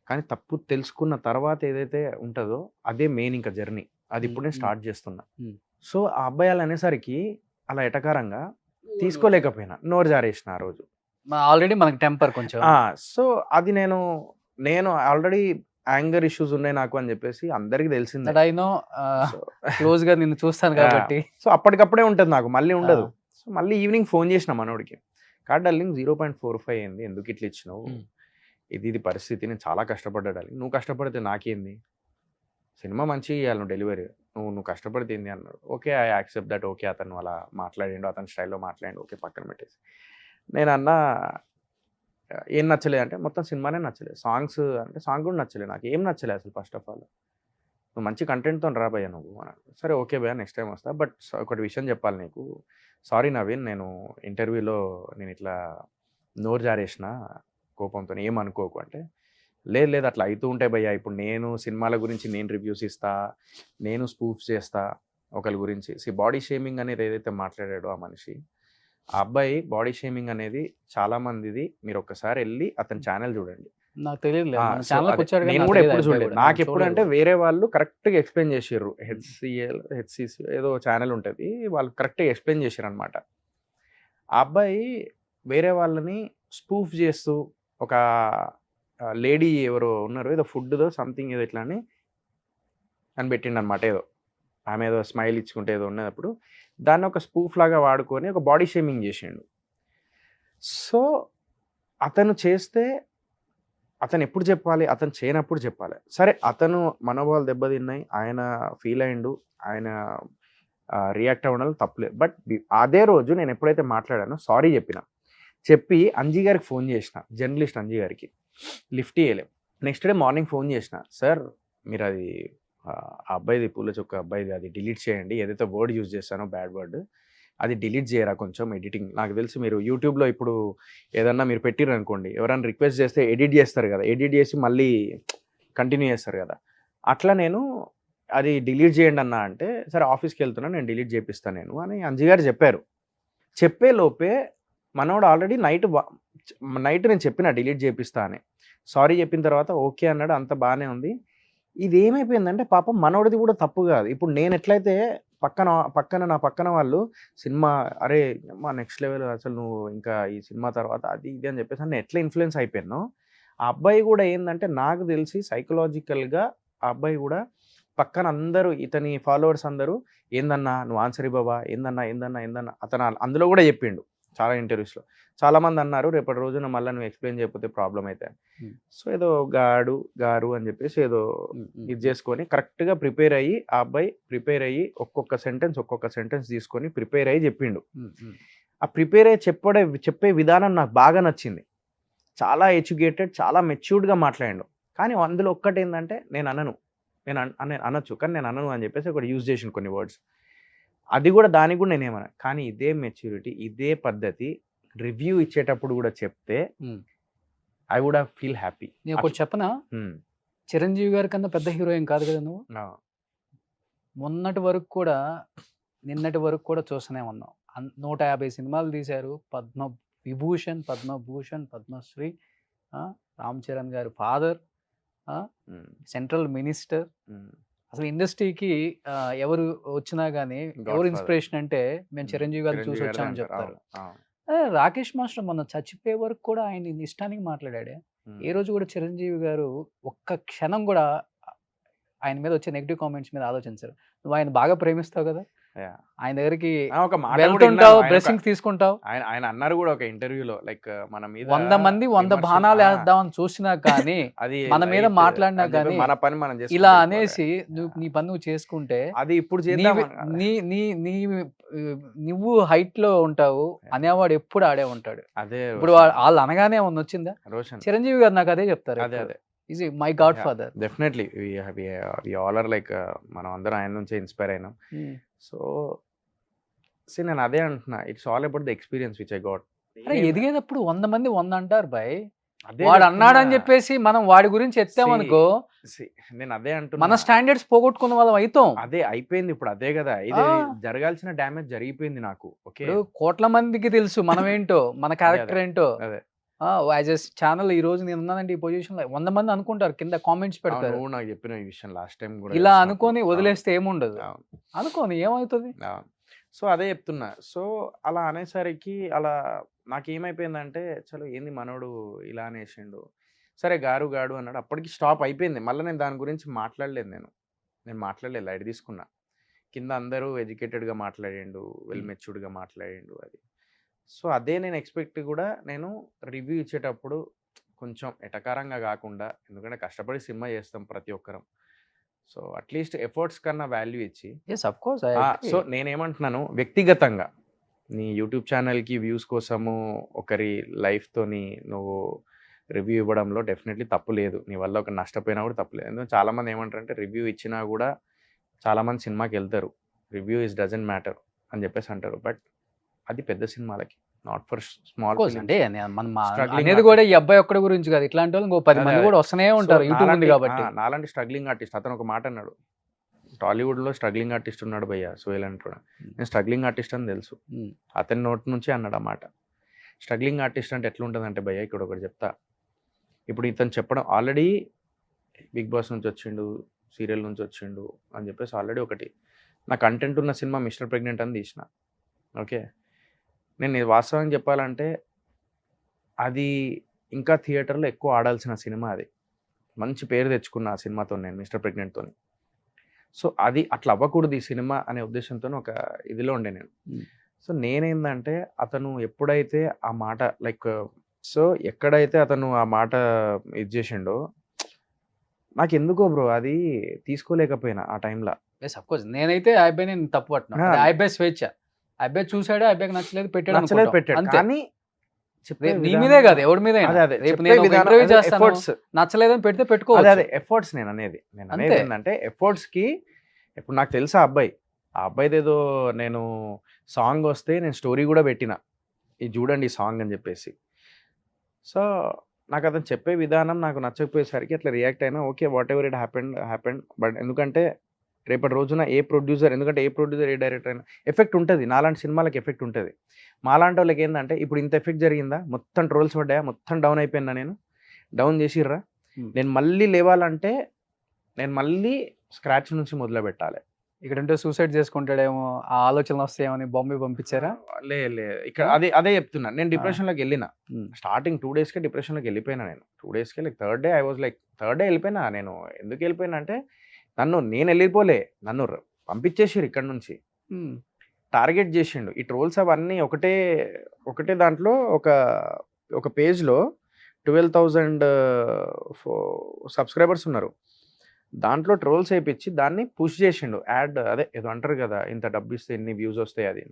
కానీ తప్పు తెలుసుకున్న తర్వాత ఏదైతే ఉంటుందో అదే మెయిన్ ఇంకా జర్నీ. అది ఇప్పుడు నేను స్టార్ట్ చేస్తున్నా. సో ఆ అబ్బాయిలు అనేసరికి అలా ఎటకారంగా తీసుకోలేకపోయినా, నోరు జారేసిన ఆ రోజు. ఆల్రెడీ మనకి టెంపర్ కొంచెం. సో అది నేను ఆల్రెడీ యాంగర్ ఇష్యూస్ ఉన్నాయి నాకు అని చెప్పేసి అందరికి తెలిసిందే. క్లోజ్ గా నిన్ను చూస్తాను కాబట్టి. సో అప్పటికప్పుడే ఉంటుంది నాకు, మళ్ళీ ఉండదు. సో మళ్ళీ ఈవినింగ్ ఫోన్ చేసిన మనోడికి, కార్డ్ డార్లింగ్ 0.45 అయింది, ఎందుకు ఇట్లా ఇచ్చినావు, ఇది పరిస్థితి, నేను చాలా కష్టపడ్డా డార్లింగ్, నువ్వు కష్టపడితే నాకేంది, సినిమా మంచిగా ఇవ్వాలి, నువ్వు డెలివరీ, నువ్వు కష్టపడితే ఏంది అన్నాడు. Okay, I accept that. Okay, అతను అలా మాట్లాడిండు, అతని స్టైల్లో మాట్లాడిండు, ఓకే పక్కన పెట్టేసి నేను అన్నా ఏం నచ్చలేదు అంటే మొత్తం సినిమానే నచ్చలేదు. సాంగ్స్ అంటే సాంగ్ కూడా నచ్చలేదు, నాకు ఏం నచ్చలేదు అసలు. ఫస్ట్ ఆఫ్ ఆల్ నువ్వు మంచి కంటెంట్తో రా భయ్యా నువ్వు అన్నాడు. సరే ఓకే భయ్యా, నెక్స్ట్ టైం వస్తా, బట్ ఒకటి విషయం చెప్పాలి నీకు, సారీ నవీన్, నేను ఇంటర్వ్యూలో నేను ఇట్లా నోరు జారేసిన కోపంతో, ఏమనుకోకు అంటే, లేదు అట్లా అవుతూ ఉంటాయి భయ్యా, ఇప్పుడు నేను సినిమాల గురించి నేను రివ్యూస్ ఇస్తా, నేను స్పూఫ్ చేస్తా ఒకరి గురించి. బాడీ షేమింగ్ అనేది ఏదైతే మాట్లాడాడో ఆ మనిషి, ఆ అబ్బాయి బాడీ షేమింగ్ అనేది చాలా మందిది, మీరు ఒక్కసారి వెళ్ళి అతని ఛానల్ చూడండి. నాకు తెలియదు, నేను కూడా ఎప్పుడు చూడలేదు. నాకు ఎప్పుడు అంటే వేరే వాళ్ళు కరెక్ట్గా ఎక్స్ప్లెయిన్ చేసారు, హెచ్సిసి ఏదో ఛానల్ ఉంటుంది, వాళ్ళు కరెక్ట్గా ఎక్స్ప్లెయిన్ చేశారు అనమాట. ఆ అబ్బాయి వేరే వాళ్ళని స్పూఫ్ చేస్తూ, ఒక లేడీ ఎవరో ఉన్నారు, ఏదో ఫుడ్దో సంథింగ్ ఏదో ఇట్లా అని పెట్టిండు అనమాట. ఏదో ఆమె ఏదో స్మైల్ ఇచ్చుకుంటే ఏదో ఉన్నప్పుడు దాన్ని ఒక స్పూఫ్ లాగా వాడుకొని ఒక బాడీ షేమింగ్ చేసిండు. సో అతను చేస్తే అతను ఎప్పుడు చెప్పాలి, అతను చేయనప్పుడు చెప్పాలి. సరే అతను మనోభావాలు దెబ్బతిన్నాయి, ఆయన ఫీల్ అయ్యిండు, ఆయన రియాక్ట్ అవ్వడం తప్పులేదు. బట్ అదే రోజు నేను ఎప్పుడైతే మాట్లాడానో సారీ చెప్పి అంజీ గారికి ఫోన్ చేసిన, జర్నలిస్ట్ అంజీ గారికి, లిఫ్ట్ చేయలేం. నెక్స్ట్ డే మార్నింగ్ ఫోన్ చేసిన, సార్ మీరు అది ఆ అబ్బాయిది పూల చొక్క అబ్బాయిది అది డిలీట్ చేయండి, ఏదైతే వర్డ్ యూజ్ చేస్తానో బ్యాడ్ వర్డ్ అది డిలీట్ చేయరా కొంచెం, ఎడిటింగ్. నాకు తెలిసి మీరు యూట్యూబ్లో ఇప్పుడు ఏదన్నా మీరు పెట్టిర్రు అనుకోండి, ఎవరైనా రిక్వెస్ట్ చేస్తే ఎడిట్ చేస్తారు కదా, ఎడిట్ చేసి మళ్ళీ కంటిన్యూ చేస్తారు కదా, అట్లా నేను అది డిలీట్ చేయండి అన్నా అంటే, సరే ఆఫీస్కి వెళ్తున్నా నేను డిలీట్ చేపిస్తాను నేను అని అంజీ గారు చెప్పారు. చెప్పే లోపే మనోడు ఆల్రెడీ నైట్ నేను చెప్పిన డిలీట్ చేపిస్తా అని, సారీ చెప్పిన తర్వాత ఓకే అన్నాడు, అంత బాగానే ఉంది. ఇది ఏమైపోయిందంటే పాపం మనోడిది కూడా తప్పు కాదు. ఇప్పుడు నేను ఎట్లయితే నా పక్కన వాళ్ళు సినిమా అరే మా నెక్స్ట్ లెవెల్ అసలు నువ్వు ఇంకా ఈ సినిమా తర్వాత అది ఇది అని చెప్పేసి నేను ఎట్లా ఇన్ఫ్లుయెన్స్ అయిపోయానో, ఆ అబ్బాయి కూడా ఏంటంటే నాకు తెలిసి సైకలాజికల్గా ఆ అబ్బాయి కూడా పక్కన అందరూ ఇతని ఫాలోవర్స్ అందరూ ఏందన్నా నువ్వు ఆన్సర్ బాబా, ఏందన్నా అతను అందులో కూడా చెప్పిండు, చాలా ఇంటర్వ్యూస్లో. చాలామంది అన్నారు రేపటి రోజున మళ్ళీ నువ్వు ఎక్స్ప్లెయిన్ చేయకపోతే ప్రాబ్లం అయితే. సో ఏదో గారు అని చెప్పేసి ఏదో ఇది చేసుకొని కరెక్ట్గా ప్రిపేర్ అయ్యి ఆ అబ్బాయి ప్రిపేర్ అయ్యి ఒక్కొక్క సెంటెన్స్ తీసుకొని ప్రిపేర్ అయ్యి చెప్పిండు. ఆ ప్రిపేర్ అయ్యి చెప్పే విధానం నాకు బాగా నచ్చింది. చాలా ఎడ్యుకేటెడ్, చాలా మెచ్యూర్డ్గా మాట్లాడాడు. కానీ అందులో ఒక్కటి ఏంటంటే నేను అనొచ్చు కానీ నేను అనను అని చెప్పేసి ఒకటి యూజ్ చేసిన కొన్ని వర్డ్స్. అది కూడా దానికి కూడా నేనేమన్నా. కానీ ఇదే మెచ్యూరిటీ, ఇదే పద్ధతి రివ్యూ ఇచ్చేటప్పుడు కూడా చెప్తే I would have feel happy. నేను ఒకటి చెప్పనా, చిరంజీవి గారి కన్నా పెద్ద హీరో ఏం కాదు కదా నువ్వు. నిన్నటి వరకు కూడా చూస్తూనే ఉన్నాం. 150 సినిమాలు తీశారు. పద్మవిభూషణ్, పద్మశ్రీ, రామ్ చరణ్ గారి ఫాదర్, సెంట్రల్ మినిస్టర్. అసలు ఇండస్ట్రీకి ఎవరు వచ్చినా కానీ ఎవరు ఇన్స్పిరేషన్ అంటే మేము చిరంజీవి గారిని చూసి వచ్చామని చెప్తారు. రాకేష్ మాస్టర్ మొన్న చచ్చిపోయే వరకు కూడా ఆయన ఇష్టానికి మాట్లాడాడే. ఏ రోజు కూడా చిరంజీవి గారు ఒక్క క్షణం కూడా ఆయన మీద వచ్చే నెగిటివ్ కామెంట్స్ మీద ఆలోచించారు. నువ్వు ఆయన బాగా ప్రేమిస్తావు కదా, ఆయన దగ్గరికి వెళ్తుంటావు, బ్లెస్సింగ్స్ తీసుకుంటావు. ఆయన అన్నారు కూడా ఒక ఇంటర్వ్యూలో, లైక్ మన మీద 100 మంది 100 బాణాలు వేద్దామని చూసినా కానీ అది మన మీద మాట్లాడినా కానీ మన పని మనం ఇలా అనేసి నీ పని నువ్వు చేసుకుంటే అది ఇప్పుడు నువ్వు హైట్ లో ఉంటావు అనేవాడు ఎప్పుడు ఆడే ఉంటాడు. అదే ఇప్పుడు వాళ్ళు అనగానే ఉన్న వచ్చిందా రోషన్ చిరంజీవి గారు నాకు అదే చెప్తారు. అదే is my god father. Definitely we all are like మనం అందరం ఆయన నుంచే ఇన్స్పైర్ అయినాం. సో నేను అదే అంటున్నా, it's all about the experience which I got. ఎదిగేటప్పుడు 100 మంది 100 అంటారు బాయ్. వాడు అన్నాడని చెప్పేసి మనం వాడి గురించి ఎత్తామనుకో నేను అదే అంటున్నా, మన స్టాండర్డ్స్ పోగొట్టుకున్న వాళ్ళం అవుతాం. అదే అయిపోయింది ఇప్పుడు. అదే కదా ఇది జరగాల్సిన డ్యామేజ్ జరిగిపోయింది నాకు. ఓకే, కోట్ల మందికి తెలుసు మనం ఏంటో, మన క్యారెక్టర్ ఏంటో. యాజ్ ఎ ఛానల్ ఈ రోజు నేను ఉన్నానంటే ఈ పొజిషన్ లో 100 మంది అనుకుంటారు, కింద కామెంట్స్ పెడతారు. నాకు చెప్పిన ఈ విషయం లాస్ట్ టైం కూడా ఇలా అనుకొని వదిలేస్తే ఏముండదు, అనుకోని ఏమవుతుంది. సో అదే చెప్తున్నా. సో అలా అనేసరికి అలా నాకేమైపోయిందంటే చలో ఏంది మనోడు ఇలా అనేసిండు, సరే గాడు అన్నాడు. అప్పటికి స్టాప్ అయిపోయింది. మళ్ళీ నేను దాని గురించి మాట్లాడలేదు. నేను మాట్లాడలేదు, లైట్ తీసుకున్నా. కింద అందరూ ఎడ్యుకేటెడ్గా మాట్లాడిండు, వెల్ మెచ్యూర్డ్గా మాట్లాడిండు అది. సో అదే నేను ఎక్స్పెక్ట్ కూడా నేను రివ్యూ ఇచ్చేటప్పుడు కొంచెం ఎటకారంగా కాకుండా, ఎందుకంటే కష్టపడి సినిమా చేస్తాం ప్రతి ఒక్కరం. సో అట్లీస్ట్ ఎఫర్ట్స్ కన్నా వాల్యూ ఇచ్చి. సో నేనేమంటున్నాను, వ్యక్తిగతంగా నీ యూట్యూబ్ ఛానల్కి వ్యూస్ కోసము ఒకరి లైఫ్తోని నువ్వు రివ్యూ ఇవ్వడంలో డెఫినెట్లీ తప్పు లేదు. నీ వల్ల ఒక నష్టపోయినా కూడా తప్పు లేదు. ఎందుకంటే చాలామంది ఏమంటారంటే రివ్యూ ఇచ్చినా కూడా చాలామంది సినిమాకి వెళ్తారు, రివ్యూ ఇస్ డజంట్ మ్యాటర్ అని చెప్పేసి అంటారు. బట్ అది పెద్ద సినిమాలకి, నాట్ ఫర్ స్మాల్. అంటే అనేది కూడా ఈ అబ్బాయి ఒక్కడి గురించి కాదు, ఇట్లాంటి వాళ్ళు ఇంకో 10 మంది కూడా వస్తూనే ఉంటారు యూట్యూబ్ ఉంది కాబట్టి. నాలాంటి స్ట్రగ్లింగ్ ఆర్టిస్ట్, అతను ఒక మాట అన్నాడు, టాలీవుడ్లో స్ట్రగ్లింగ్ ఆర్టిస్ట్ ఉన్నాడు భయ్య సోహెల్ అంటాడు. నేను స్ట్రగ్లింగ్ ఆర్టిస్ట్ అని తెలుసు, అతని నోటి నుంచి అన్నాడు ఆ మాట. స్ట్రగ్లింగ్ ఆర్టిస్ట్ అంటే ఎట్లుంటుందంటే భయ్య, ఇక్కడ ఒకటి చెప్తా. ఇప్పుడు ఇతను చెప్పడం ఆల్రెడీ బిగ్ బాస్ నుంచి వచ్చిండు, సీరియల్ నుంచి వచ్చిండు అని చెప్పేసి ఆల్రెడీ ఒకటి నా కంటెంట్ ఉన్న సినిమా మిస్టర్ ప్రెగ్నెంట్ అని తీసిన. ఓకే, నేను వాస్తవంగా చెప్పాలంటే అది ఇంకా థియేటర్లో ఎక్కువ ఆడాల్సిన సినిమా. అది మంచి పేరు తెచ్చుకున్న ఆ సినిమాతో నేను, మిస్టర్ ప్రెగ్నెంట్తో. సో అది అట్లా అవ్వకూడదు ఈ సినిమా అనే ఉద్దేశంతో ఒక ఇదిలో ఉండే నేను. సో నేనేందంటే అతను ఎప్పుడైతే ఆ మాట ఎక్కడైతే అతను ఆ మాట ఇది చేసిండో నాకు ఎందుకో బ్రో అది తీసుకోలేకపోయినా ఆ టైంలో. నేనైతే ఆ అబ్బాయి నేను తప్పు పట్టినా, ఆ అబ్బాయి స్వేచ్ఛ. ఆ అబ్బాయి చూసాడు, ఆ అబ్బాయికి నచ్చలేదు, పెట్టాడు. కానీ నీ మీదే కాదు ఎవరి మీద, నచ్చలేదని పెడితే పెట్టుకోవచ్చు. అదే ఎఫర్ట్స్ నేను అనేది ఏంటంటే ఎఫర్ట్స్కి. ఇప్పుడు నాకు తెలుసా ఆ అబ్బాయిది ఏదో నేను సాంగ్ వస్తే నేను స్టోరీ కూడా పెట్టిన, ఇది చూడండి ఈ సాంగ్ అని చెప్పేసి. సో నాకు అతను చెప్పే విధానం నాకు నచ్చకపోయేసరికి అట్లా రియాక్ట్ అయినా. Okay, what ever it happened. But ఎందుకంటే రేపటి రోజున ఏ ప్రొడ్యూసర్ ఏ డైరెక్టర్ అయినా ఎఫెక్ట్ ఉంటుంది. నాలాంటి సినిమాలకు ఎఫెక్ట్ ఉంటుంది. మాలాంటి వాళ్ళకి ఏంటంటే ఇప్పుడు ఇంత ఎఫెక్ట్ జరిగిందా, మొత్తం ట్రోల్స్ పడ్డాయా, మొత్తం డౌన్ అయిపోయినా, నేను డౌన్ చేసిర్రా, నేను మళ్ళీ లేవాలంటే నేను మళ్ళీ స్క్రాచ్ నుంచి మొదలు పెట్టాలి. ఇక్కడంటే సూసైడ్ చేసుకుంటాడేమో ఆ ఆలోచనలు వస్తాయేమో బాంబే పంపించారా? లే ఇక్కడ అదే చెప్తున్నా. నేను డిప్రెషన్లోకి వెళ్ళిన. స్టార్టింగ్ 2 daysకే డిప్రెషన్లోకి వెళ్ళిపోయినా నేను. 2 daysకే థర్డ్ డే వెళ్ళిపోయినా. నేను ఎందుకు వెళ్ళిపోయినా అంటే నేను వెళ్ళిపోలే, నన్ను పంపించేసారు ఇక్కడ నుంచి. టార్గెట్ చేసిండు. ఈ ట్రోల్స్ అవన్నీ ఒకటే దాంట్లో ఒక పేజ్‌లో 12,000 సబ్స్క్రైబర్స్ ఉన్నారు. దాంట్లో ట్రోల్స్ ఏపిచ్చి దాన్ని పుష్ చేసిండు. అదే ఏదో అంటారు కదా! ఇంత డబ్బిస్తే ఇన్ని వ్యూస్ వస్తాయి అది.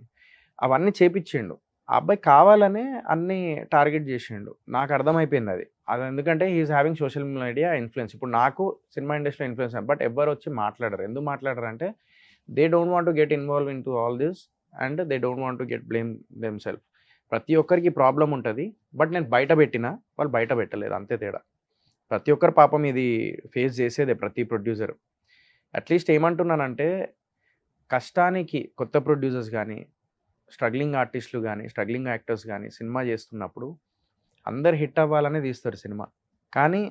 అవన్నీ చేపిచ్చిండు. ఆ అబ్బాయి కావాలనే అన్నీ టార్గెట్ చేసిండు. నాకు అర్థమైపోయింది అది. అది ఎందుకంటే he is having social media influence. ఇప్పుడు నాకు సినిమా ఇండస్ట్రీలో ఇన్‌ఫ్లూయెన్స్ బట్ ఎవ్వరు వచ్చి మాట్లాడరు. ఎందుకు మాట్లాడరంటే they don't want to get involve into all this and they don't want to get blame themself. ప్రతి ఒక్కరికి ప్రాబ్లమ్ ఉంటది. బట్ నేను బయట పెట్టినా వాళ్ళు బయట పెట్టలేదు. అంతే తేడా. ప్రతి ఒక్కరు పాపం ఇది ఫేస్ చేసేదే ప్రతి ప్రొడ్యూసర్. అట్‌లీస్ట్ ఏమంటున్నానంటే కష్టానికి కొత్త ప్రొడ్యూసర్స్ గానీ, స్ట్రగ్లింగ్ ఆర్టిస్టులు గానీ, స్ట్రగ్లింగ్ యాక్టర్స్ గానీ సినిమా చేస్తున్నప్పుడు అందరు హిట్ అవ్వాలనే తీస్తారు సినిమా. కానీ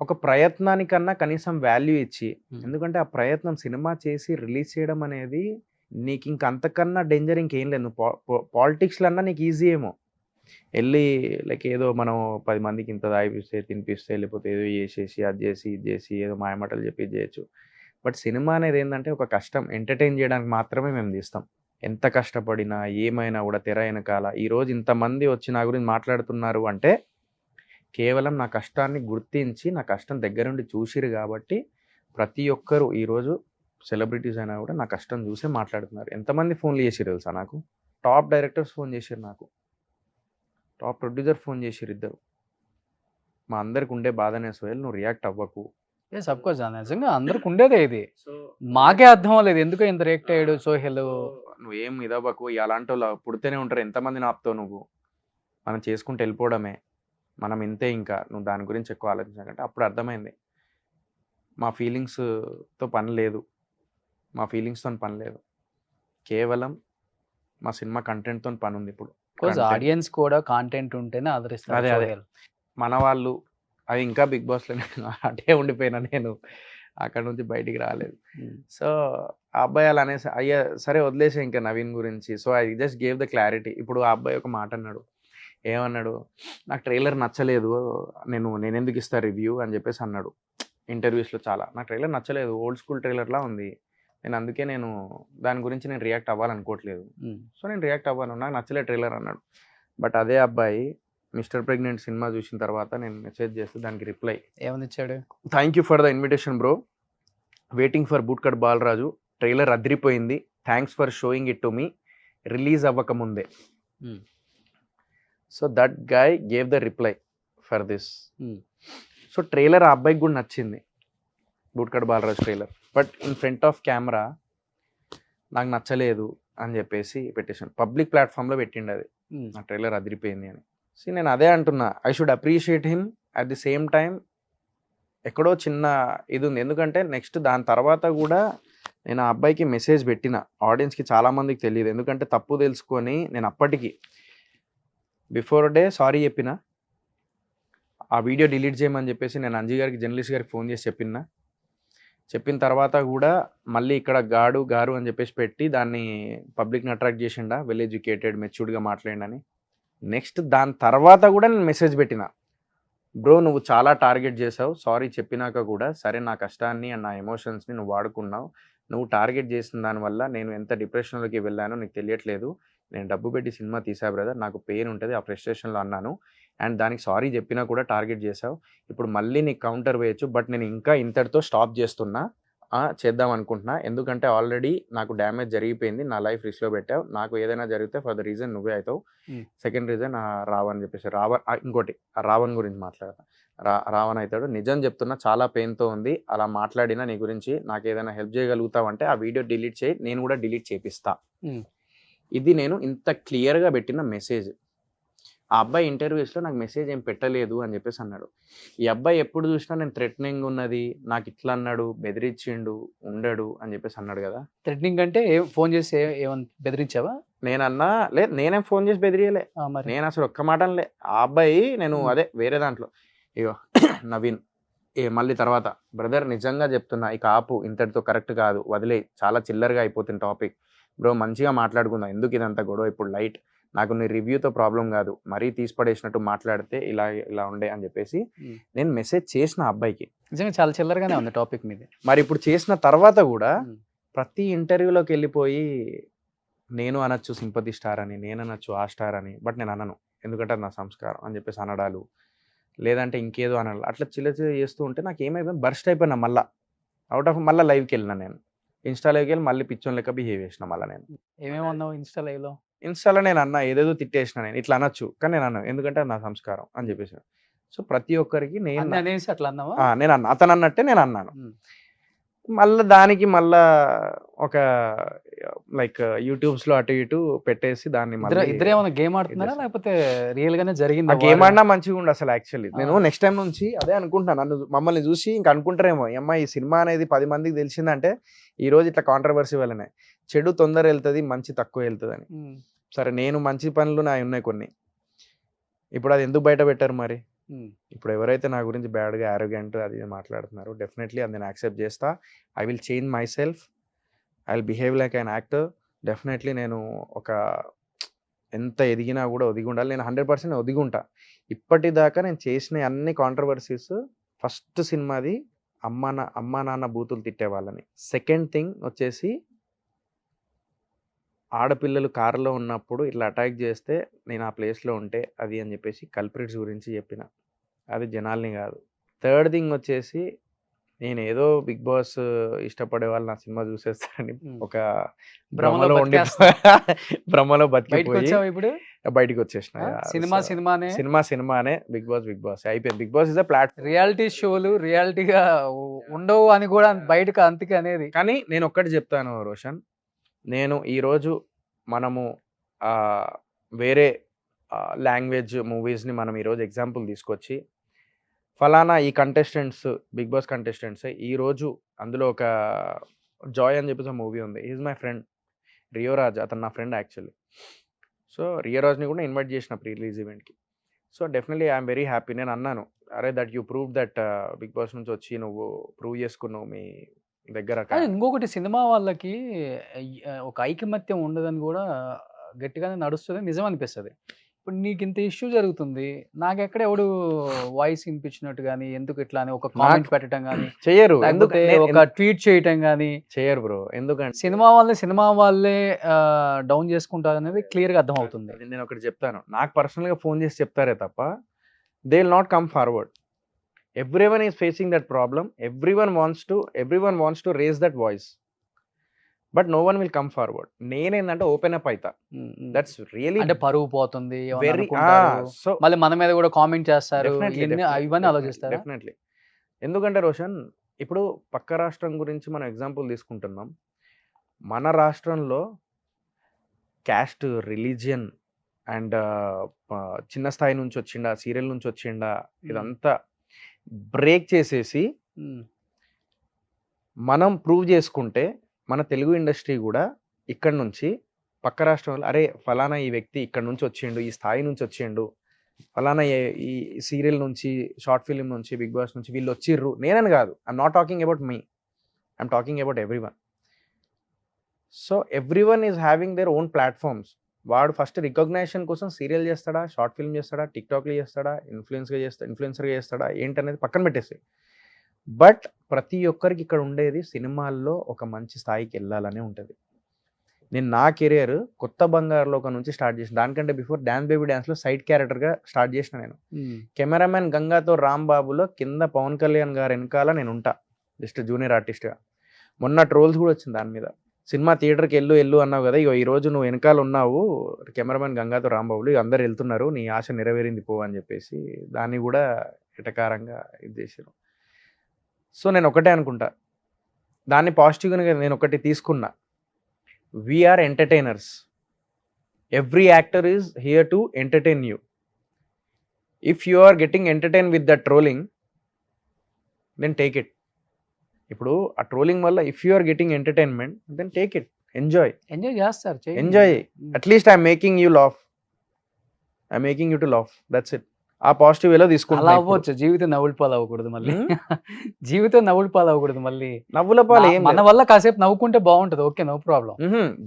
ఒక ప్రయత్నానికన్నా కనీసం వాల్యూ ఇచ్చి, ఎందుకంటే ఆ ప్రయత్నం సినిమా చేసి రిలీజ్ చేయడం అనేది నీకు ఇంక అంతకన్నా డేంజర్ ఇంకేం లేదు. నువ్వు పాలిటిక్స్‌లో అన్నా నీకు ఈజీ ఏమో. ఎళ్ళి లైక్ ఏదో మనం 10 మందికి ఇంత తాగిపిస్తే, తినిపిస్తే, లేకపోతే ఏదో చేసేసి, అది చేసి, ఇది చేసి, ఏదో మాయమాటలు చెప్పి ఇది చేయొచ్చు. బట్ సినిమా అనేది ఏందంటే ఒక కష్టం. ఎంటర్‌టైన్ చేయడానికి మాత్రమే మేము తీస్తాం. ఎంత కష్టపడినా, ఏమైనా కూడా తెర వెనకాల ఈరోజు ఇంతమంది వచ్చి నా గురించి మాట్లాడుతున్నారు అంటే, కేవలం నా కష్టాన్ని గుర్తించి, నా కష్టం దగ్గరుండి చూసిర్రు కాబట్టి, ప్రతి ఒక్కరు ఈరోజు సెలబ్రిటీస్ అయినా కూడా నా కష్టం చూసే మాట్లాడుతున్నారు. ఎంతమంది ఫోన్‌లు చేసిర్రు తెలుసా నాకు? టాప్ డైరెక్టర్స్ ఫోన్ చేసిర్రు నాకు. టాప్ ప్రొడ్యూసర్ ఫోన్ చేసిర్రు ఇద్దరు. మా అందరికి ఉండే బాధనే సోహెల్ నువ్వు రియాక్ట్ అవ్వకు. యెస్ అఫ్‌కోర్స్ నిజంగా అందరికి ఉండేదే ఇది. మాకే అర్థం అవ్వలేదు ఎందుకు ఇంత రియాక్ట్ అయ్యాడు సోహెల్. నువ్వేం ఇదవ్వకు. అలాంటోళ్ళు పుడితేనే ఉంటారు. ఎంతమందిని ఆపుతావు నువ్వు? మనం చేసుకుంటూ వెళ్ళిపోవడమే. మనం ఇంతే ఇంకా. నువ్వు దాని గురించి ఎక్కువ ఆలోచించకంటే అప్పుడు అర్థమైంది. మా ఫీలింగ్స్‌తో పని లేదు. మా ఫీలింగ్స్‌తోని పని లేదు. కేవలం మా సినిమా కంటెంట్‌తోని పని ఉంది ఇప్పుడు. బికాజ్ ఆడియన్స్ కూడా కాంటెంట్ ఉంటేనే ఆదరిస్తారు. అదే. సోహెల్ మన వాళ్ళు అది ఇంకా బిగ్ బాస్‌లో అటే ఉండిపోయినా నేను. అక్కడ నుంచి బయటికి రాలేదు. సో ఆ అబ్బాయి అలా అనేసి అయ్యా సరే వదిలేసే ఇంకా నవీన్ గురించి. So I just gave the clarity. ఇప్పుడు ఆ అబ్బాయి ఒక మాట అన్నాడు. ఏమన్నాడు? నాకు ట్రైలర్ నచ్చలేదు. నేనెందుకు ఇస్తా రివ్యూ అని చెప్పేసి అన్నాడు. ఇంటర్వ్యూస్‌లో చాలా. నాకు ట్రైలర్ నచ్చలేదు. ఓల్డ్ స్కూల్ ట్రైలర్‌లా ఉంది. అందుకే దాని గురించి నేను రియాక్ట్ అవ్వాలనుకోవట్లేదు. సో నేను రియాక్ట్ అవ్వను. నాకు నచ్చలేదు ట్రైలర్ అన్నాడు. బట్ అదే అబ్బాయి మిస్టర్ ప్రెగ్నెంట్ సినిమా చూసిన తర్వాత నేను మెసేజ్ చేస్తే దానికి రిప్లై ఏమని ఇచ్చాడు? Thank you for the invitation bro. Waiting for bootcut Balaraju. Trailer అదిరిపోయింది. Thanks for showing it to me. Release అవ్వకముందే. So that guy gave the reply for this. So trailer ఆ అబ్బాయికి కూడా నచ్చింది. Bootcut Balaraju trailer. But in front of camera నాకు నచ్చలేదు అని చెప్పేసి పెట్టేసాను. పబ్లిక్ ప్లాట్ఫామ్లో పెట్టిండు అది. నా ట్రైలర్ అదిరిపోయింది అని. సో నేను అదే అంటున్నా. I should appreciate him. At the same time ఎక్కడో చిన్న ఇది ఉంది. ఎందుకంటే నెక్స్ట్ దాని తర్వాత కూడా నేను ఆ అబ్బాయికి మెసేజ్ పెట్టిన. ఆడియన్స్కి చాలామందికి తెలియదు. ఎందుకంటే తప్పు తెలుసుకొని నేను అప్పటికి బిఫోర్ డే సారీ చెప్పిన. ఆ వీడియో డిలీట్ చేయమని చెప్పేసి నేను అంజీ గారికి జర్నలిస్ట్ గారికి ఫోన్ చేసి చెప్పిన తర్వాత కూడా మళ్ళీ ఇక్కడ గారు అని చెప్పేసి పెట్టి దాన్ని పబ్లిక్ని అట్రాక్ట్ చేసిండా. వెల్ ఎడ్యుకేటెడ్ మెచ్యూర్డ్గా మాట్లాడండి. నెక్స్ట్ దాని తర్వాత కూడా నేను మెసేజ్ పెట్టిన. బ్రో నువ్వు చాలా టార్గెట్ చేసావు. సారీ చెప్పినాక కూడా సరే నా కష్టాన్ని అండ్ నా ఎమోషన్స్ని నువ్వు వాడుకున్నావు. నువ్వు టార్గెట్ చేసిన దానివల్ల నేను ఎంత డిప్రెషన్లోకి వెళ్ళానో నీకు తెలియట్లేదు. నేను డబ్బు పెట్టి సినిమా తీసా బ్రదర్. నాకు పెయిన్ ఉంటుంది. ఆ ఫ్రస్ట్రేషన్లో అన్నాను. అండ్ దానికి సారీ చెప్పినా కూడా టార్గెట్ చేసావు. ఇప్పుడు మళ్ళీ నీకు కౌంటర్ వేయచ్చు. బట్ నేను ఇంకా ఇంతటితో స్టాప్ చేస్తున్నా. చేద్దాం అనుకుంటున్నా. ఎందుకంటే ఆల్రెడీ నాకు డ్యామేజ్ జరిగిపోయింది. నా లైఫ్ రిస్క్లో పెట్టావు. నాకు ఏదైనా జరిగితే ఫర్ ద రీజన్ నువ్వే అవుతావు. సెకండ్ రీజన్ రావణ్ చెప్పేసి ఇంకోటి రావణ్ గురించి మాట్లాడతా. రావణ్ అవుతాడు. నిజం చెప్తున్నా చాలా పెయిన్తో ఉంది. అలా మాట్లాడినా నీ గురించి నాకు ఏదైనా హెల్ప్ చేయగలుగుతావు అంటే ఆ వీడియో డిలీట్ చేయి. నేను కూడా డిలీట్ చేపిస్తా. ఇది నేను ఇంత క్లియర్గా పెట్టిన మెసేజ్. ఆ అబ్బాయి ఇంటర్వ్యూస్లో నాకు మెసేజ్ ఏం పెట్టలేదు అని చెప్పేసి అన్నాడు. ఈ అబ్బాయి ఎప్పుడు చూసినా నేను థ్రెటనింగ్ ఉన్నది, నాకు ఇట్లా అన్నాడు, బెదిరించిండు, ఉండడు అని చెప్పేసి అన్నాడు కదా. థ్రెటనింగ్ అంటే ఫోన్ చేసి ఏమన్నా బెదిరించావా? నేనన్నా లేదు, నేనేం ఫోన్ చేసి బెదిరియలే. నేను అసలు ఒక్క మాట అనలే. ఆ అబ్బాయి నేను అదే వేరే దాంట్లో ఇగో నవీన్ మళ్ళీ తర్వాత బ్రదర్ నిజంగా చెప్తున్నా ఇక ఆపు, ఇంతటితో కరెక్ట్ కాదు, వదిలే, చాలా చిల్లరగా అయిపోతుంది టాపిక్ బ్రో, మంచిగా మాట్లాడుకుందాం, ఎందుకు ఇదంతా గొడవ ఇప్పుడు, లైట్, నాకు నీ రివ్యూతో ప్రాబ్లం కాదు, మరీ తీసిపడేసినట్టు మాట్లాడితే ఇలా ఉండే అని చెప్పేసి నేను మెసేజ్ చేసిన అబ్బాయికి. నిజంగా చాలా చిల్లరగానే ఉంది టాపిక్ మీద. మరి ఇప్పుడు చేసిన తర్వాత కూడా ప్రతి ఇంటర్వ్యూలోకి వెళ్ళిపోయి నేను అనొచ్చు సింపతి స్టార్ అని, నేను అనొచ్చు ఆ స్టార్ అని, బట్ నేను అనను. ఎందుకంటే అది నా సంస్కారం అని చెప్పేసి అనడాలు, లేదంటే ఇంకేదో అనాలి. అట్లా చిల్ల చేస్తూ ఉంటే నాకు ఏమైపోయింది, బర్స్ట్ అయిపోయినా మళ్ళీ అవుట్ ఆఫ్ మళ్ళీ లైవ్కి వెళ్ళినా నేను. ఇన్స్టాలోకి వెళ్ళి మళ్ళీ పిచ్చోన్ లెక్క బిహేవ్ చేసిన మళ్ళీ నేను. ఏమేమన్నావు ఇన్స్టా లైవ్లో? ఇన్స్టాలో నేను అన్నా ఏదేదో తిట్టేసిన, నేను ఇట్లా అనొచ్చు కానీ నేను అన్నాను ఎందుకంటే అది నా సంస్కారం అని చెప్పేసి. సో ప్రతి ఒక్కరికి నేను అన్నీ అనేసి అట్లా అన్నావా? నేను అన్నా, అతను అన్నట్టే నేను అన్నాను. మళ్ళీ దానికి మళ్ళా ఒక లైక్ యూట్యూబ్స్లో అటు ఇటు పెట్టేసి దాన్ని ఇద్దరు ఏమైనా గేమ్ ఆడుతున్నారా లేకపోతే రియల్ గానే జరిగింది? గేమ్ ఆడినా మంచిగా ఉండు అసలు. యాక్చువల్లీ నేను నెక్స్ట్ టైం నుంచి అదే అనుకుంటున్నాను. నన్ను మమ్మల్ని చూసి ఇంకా అనుకుంటారేమో, అమ్మాయి ఈ సినిమా అనేది 10 మందికి తెలిసిందంటే ఈ రోజు ఇట్లా కాంట్రవర్సీ వల్లనే చెడు తొందర వెళ్తుంది, మంచి తక్కువ వెళ్తుంది అని. సరే నేను మంచి పనులు నా ఉన్నాయి కొన్ని, ఇప్పుడు అది ఎందుకు బయట పెట్టారు మరి? ఇప్పుడు ఎవరైతే నా గురించి బ్యాడ్గా యారోగెంట్ అది మాట్లాడుతున్నారు, డెఫినెట్లీ అది నేను యాక్సెప్ట్ చేస్తా. I will change my self, I will behave like an actor. Definitely నేను ఒక ఎంత ఎదిగినా కూడా ఒదిగి ఉండాలి. నేను 100% ఒదిగి ఉంటా. ఇప్పటిదాకా నేను చేసిన అన్ని కాంట్రవర్సీస్, ఫస్ట్ సినిమాది అమ్మా నాన్న బూతులు తిట్టేవాళ్ళని. సెకండ్ థింగ్ వచ్చేసి ఆడపిల్లలు కారులో ఉన్నప్పుడు ఇట్లా అటాక్ చేస్తే నేను ఆ ప్లేస్లో ఉంటే అది అని చెప్పేసి కల్ప్రిట్స్ గురించి చెప్పిన, అది జనాల్ని కాదు. థర్డ్ థింగ్ వచ్చేసి నేను ఏదో బిగ్ బాస్ ఇష్టపడే వాళ్ళు నా సినిమా చూసేస్తారని ఒక భ్రమలో ఉండి భ్రమలో బతికిపోయి ఇప్పుడు బయటకు వచ్చేసిన. సినిమానే, బిగ్ బాస్ అయిపోయింది. Bigg Boss is a platform. Reality షోలు రియాలిటీగా ఉండవు అని కూడా బయటకు అంతకే అనేది. కానీ నేను ఒక్కటి చెప్తాను రోషన్, నేను ఈరోజు మనము వేరే లాంగ్వేజ్ మూవీస్ని మనం ఈరోజు ఎగ్జాంపుల్ తీసుకొచ్చి ఫలానా ఈ కంటెస్టెంట్స్ బిగ్ బాస్ కంటెస్టెంట్స్ ఈరోజు అందులో ఒక జాయ్ అని చెప్పేసి మూవీ ఉంది. ఈజ్ మై ఫ్రెండ్ రియోరాజ్, అతను నా ఫ్రెండ్ యాక్చువల్లీ. సో రియోరాజ్ని కూడా ఇన్వైట్ చేసిన ప్రీ రిలీజ్ ఈవెంట్కి. So definitely I'm very happy. నేను అన్నాను, అరే that you prove that Bigg Boss నుంచి వచ్చి నువ్వు ప్రూవ్ చేసుకున్నావు మీ దగ్గర. ఇంకొకటి సినిమా వాళ్ళకి ఒక ఐకమత్యం ఉండదని కూడా గట్టిగానే నడుస్తుంది, నిజం అనిపిస్తుంది. ఇప్పుడు నీకు ఇంత ఇష్యూ జరుగుతుంది, నాకు ఎక్కడ ఎవడు వాయిస్ వినిపించినట్టు కానీ, ఎందుకు ఇట్లా అని ఒక కామెంట్ పెట్టడం కానీ చేయరు, ఒక ట్వీట్ చేయటం కానీ చేయరు బ్రో. ఎందుకంటే సినిమా వాళ్ళే డౌన్ చేసుకుంటారు అనేది క్లియర్గా అర్థం అవుతుంది. నేను ఒకటి చెప్తాను, నాకు పర్సనల్గా ఫోన్ చేసి చెప్తారే తప్ప they will not come forward. Everyone is facing that problem. Everyone wants to raise that voice, but no one will come forward. నేనేందంటే ఓపెన్ అప్ అయితా. దట్స్ రియల్లీ అంటే పరువు పోతుంది, సో మళ్ళీ మన మీద కూడా కామెంట్ చేస్తారు, ఇవన్నీ ఆలోచిస్తారు. డెఫినెట్లీ. ఎందుకంటే రోషన్, ఇప్పుడు పక్క రాష్ట్రం గురించి మనం ఎగ్జాంపుల్ తీసుకుంటున్నాం. మన రాష్ట్రంలో క్యాస్ట్, రిలీజియన్ అండ్ చిన్న స్థాయి నుంచి వచ్చిండా, సీరియల్ నుంచి వచ్చిండా, ఇదంతా బ్రేక్ చేసేసి మనం ప్రూవ్ చేసుకుంటే మన తెలుగు ఇండస్ట్రీ కూడా ఇక్కడ నుంచి పక్క రాష్ట్రంలో అరే ఫలానా ఈ వ్యక్తి ఇక్కడ నుంచి వచ్చిండు, ఈ స్థాయి నుంచి వచ్చిండు, ఫలానా ఈ సీరియల్ నుంచి, షార్ట్ ఫిలిం నుంచి, బిగ్ బాస్ నుంచి వీళ్ళు వచ్చిర్రు. నేనని కాదు, I'm not talking about me, I'm talking about everyone. So everyone is having their own platforms. వాడు ఫస్ట్ రికగ్నైజేషన్ కోసం సీరియల్ చేస్తాడా, షార్ట్ ఫిల్మ్ చేస్తాడా, టిక్టాక్లో చేస్తాడా, ఇన్ఫ్లుయెన్సర్గా చేస్తాడా ఏంటనేది పక్కన పెట్టేసి, బట్ ప్రతి ఒక్కరికి ఇక్కడ ఉండేది సినిమాల్లో ఒక మంచి స్థాయికి వెళ్ళాలనే ఉంటుంది. నేను నా కెరియర్ కొత్త బంగారు లోకం నుంచి స్టార్ట్ చేసిన, దానికంటే బిఫోర్ డ్యాన్స్ బేబీ డ్యాన్స్లో సైడ్ క్యారెక్టర్గా స్టార్ట్ చేసిన. నేను కెమెరామెన్ గంగాతో రాంబాబులో కింద పవన్ కళ్యాణ్ గారు వెనకాల నేను ఉంటా, జస్ట్ జూనియర్ ఆర్టిస్ట్గా. మొన్న ట్రోల్స్ కూడా వచ్చింది దాని మీద. సినిమా థియేటర్కి వెళ్ళు అన్నావు కదా, ఇగో ఈరోజు నువ్వు వెనకాల ఉన్నావు కెమెరామెన్ గంగాతో రాంబాబులు, అందరు వెళ్తున్నారు, నీ ఆశ నెరవేరింది పో అని చెప్పేసి దాన్ని కూడా ఎటకారంగా ఇది చేశారు. సో నేను ఒకటే అనుకుంటా, దాన్ని పాజిటివ్గా నేను ఒకటి తీసుకున్నా, we're entertainers. Every actor is here to entertain you. If you are getting entertain with the trolling, then take it. ఇప్పుడు ఆ ట్రోలింగ్ వల్ల if you are getting entertainment, then take it, enjoy చేస్తారు, enjoy. At least I'm making you laugh, I'm making you to laugh, that's it. ఆ positive వేలో తీసుకుంటా. అవ్వచ్చు, జీవితం నవ్వుల పాలు అవ్వకూడదు మళ్ళీ. జీవితం నవ్వుల పాలు అవ్వకూడదు మళ్ళీ. నవ్వుల పాలు మన వల్ల కాసేపు నవ్వుకుంటే బాగుంటది, ఓకే, నో ప్రాబ్లం.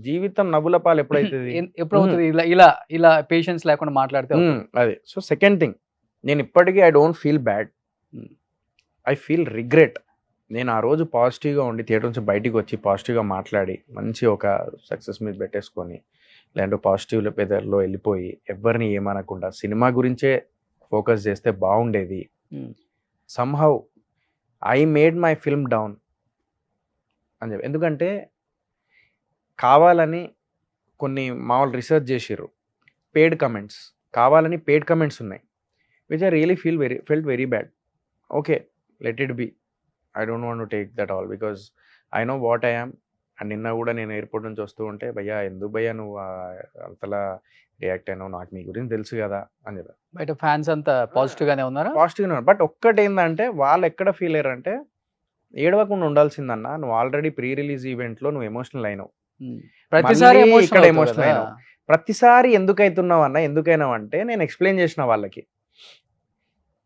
జీవితం నవ్వుల పాలు ఎప్పుడైతుంది, ఎప్పుడవుతుంది ఇలా పేషెన్స్ లేకుండా మాట్లాడితే అదే. సో సెకండ్ థింగ్, నేను ఇప్పటికీ I don't feel bad, I feel regret. నేను ఆ రోజు పాజిటివ్గా ఉండి థియేటర్ నుంచి బయటికి వచ్చి పాజిటివ్గా మాట్లాడి మంచి ఒక సక్సెస్ మీద పెట్టేసుకొని లేదంటే పాజిటివ్ వెదర్లో వెళ్ళిపోయి ఎవరిని ఏమనకుండా సినిమా గురించే ఫోకస్ చేస్తే బాగుండేది. Somehow I made my film down అని చెప్పి. ఎందుకంటే కావాలని కొన్ని మామూలు రీసెర్చ్ చేసిర్రు, పేడ్ కమెంట్స్, కావాలని పేడ్ కమెంట్స్ ఉన్నాయి, which I really felt very bad. Okay, let it be, I don't want to take that all because I know what I am. And నిన్న కూడా నేను ఎయిర్పోర్ట్ నుంచి వస్తూ ఉంటే, భయ్యా ఎందుకు భయ్యా నువ్వు అంతలా రియాక్ట్ అయినావు, నాకు మీ గురించి తెలుసు కదా అని చెప్పి. బయట ఫ్యాన్స్ అంతా పాజిటివ్ గానే ఉన్నారా? పాజిటివ్గా ఉన్నారు. బట్ ఒక్కటి ఏంటంటే వాళ్ళు ఎక్కడ ఫీల్ అయ్యారంటే, ఏడవకుండా ఉండాల్సిందన్నా, నువ్వు ఆల్రెడీ ప్రీ రిలీజ్ ఈవెంట్లో నువ్వు ఎమోషనల్ అయినావు, ప్రతిసారి మళ్ళీ ఇక్కడ ఎమోషనల్ emotional అయినావు. ప్రతిసారి ఎందుకు అవుతున్నావు అన్న, ఎందుకైనావు అంటే నేను ఎక్స్ప్లెయిన్ చేసిన వాళ్ళకి,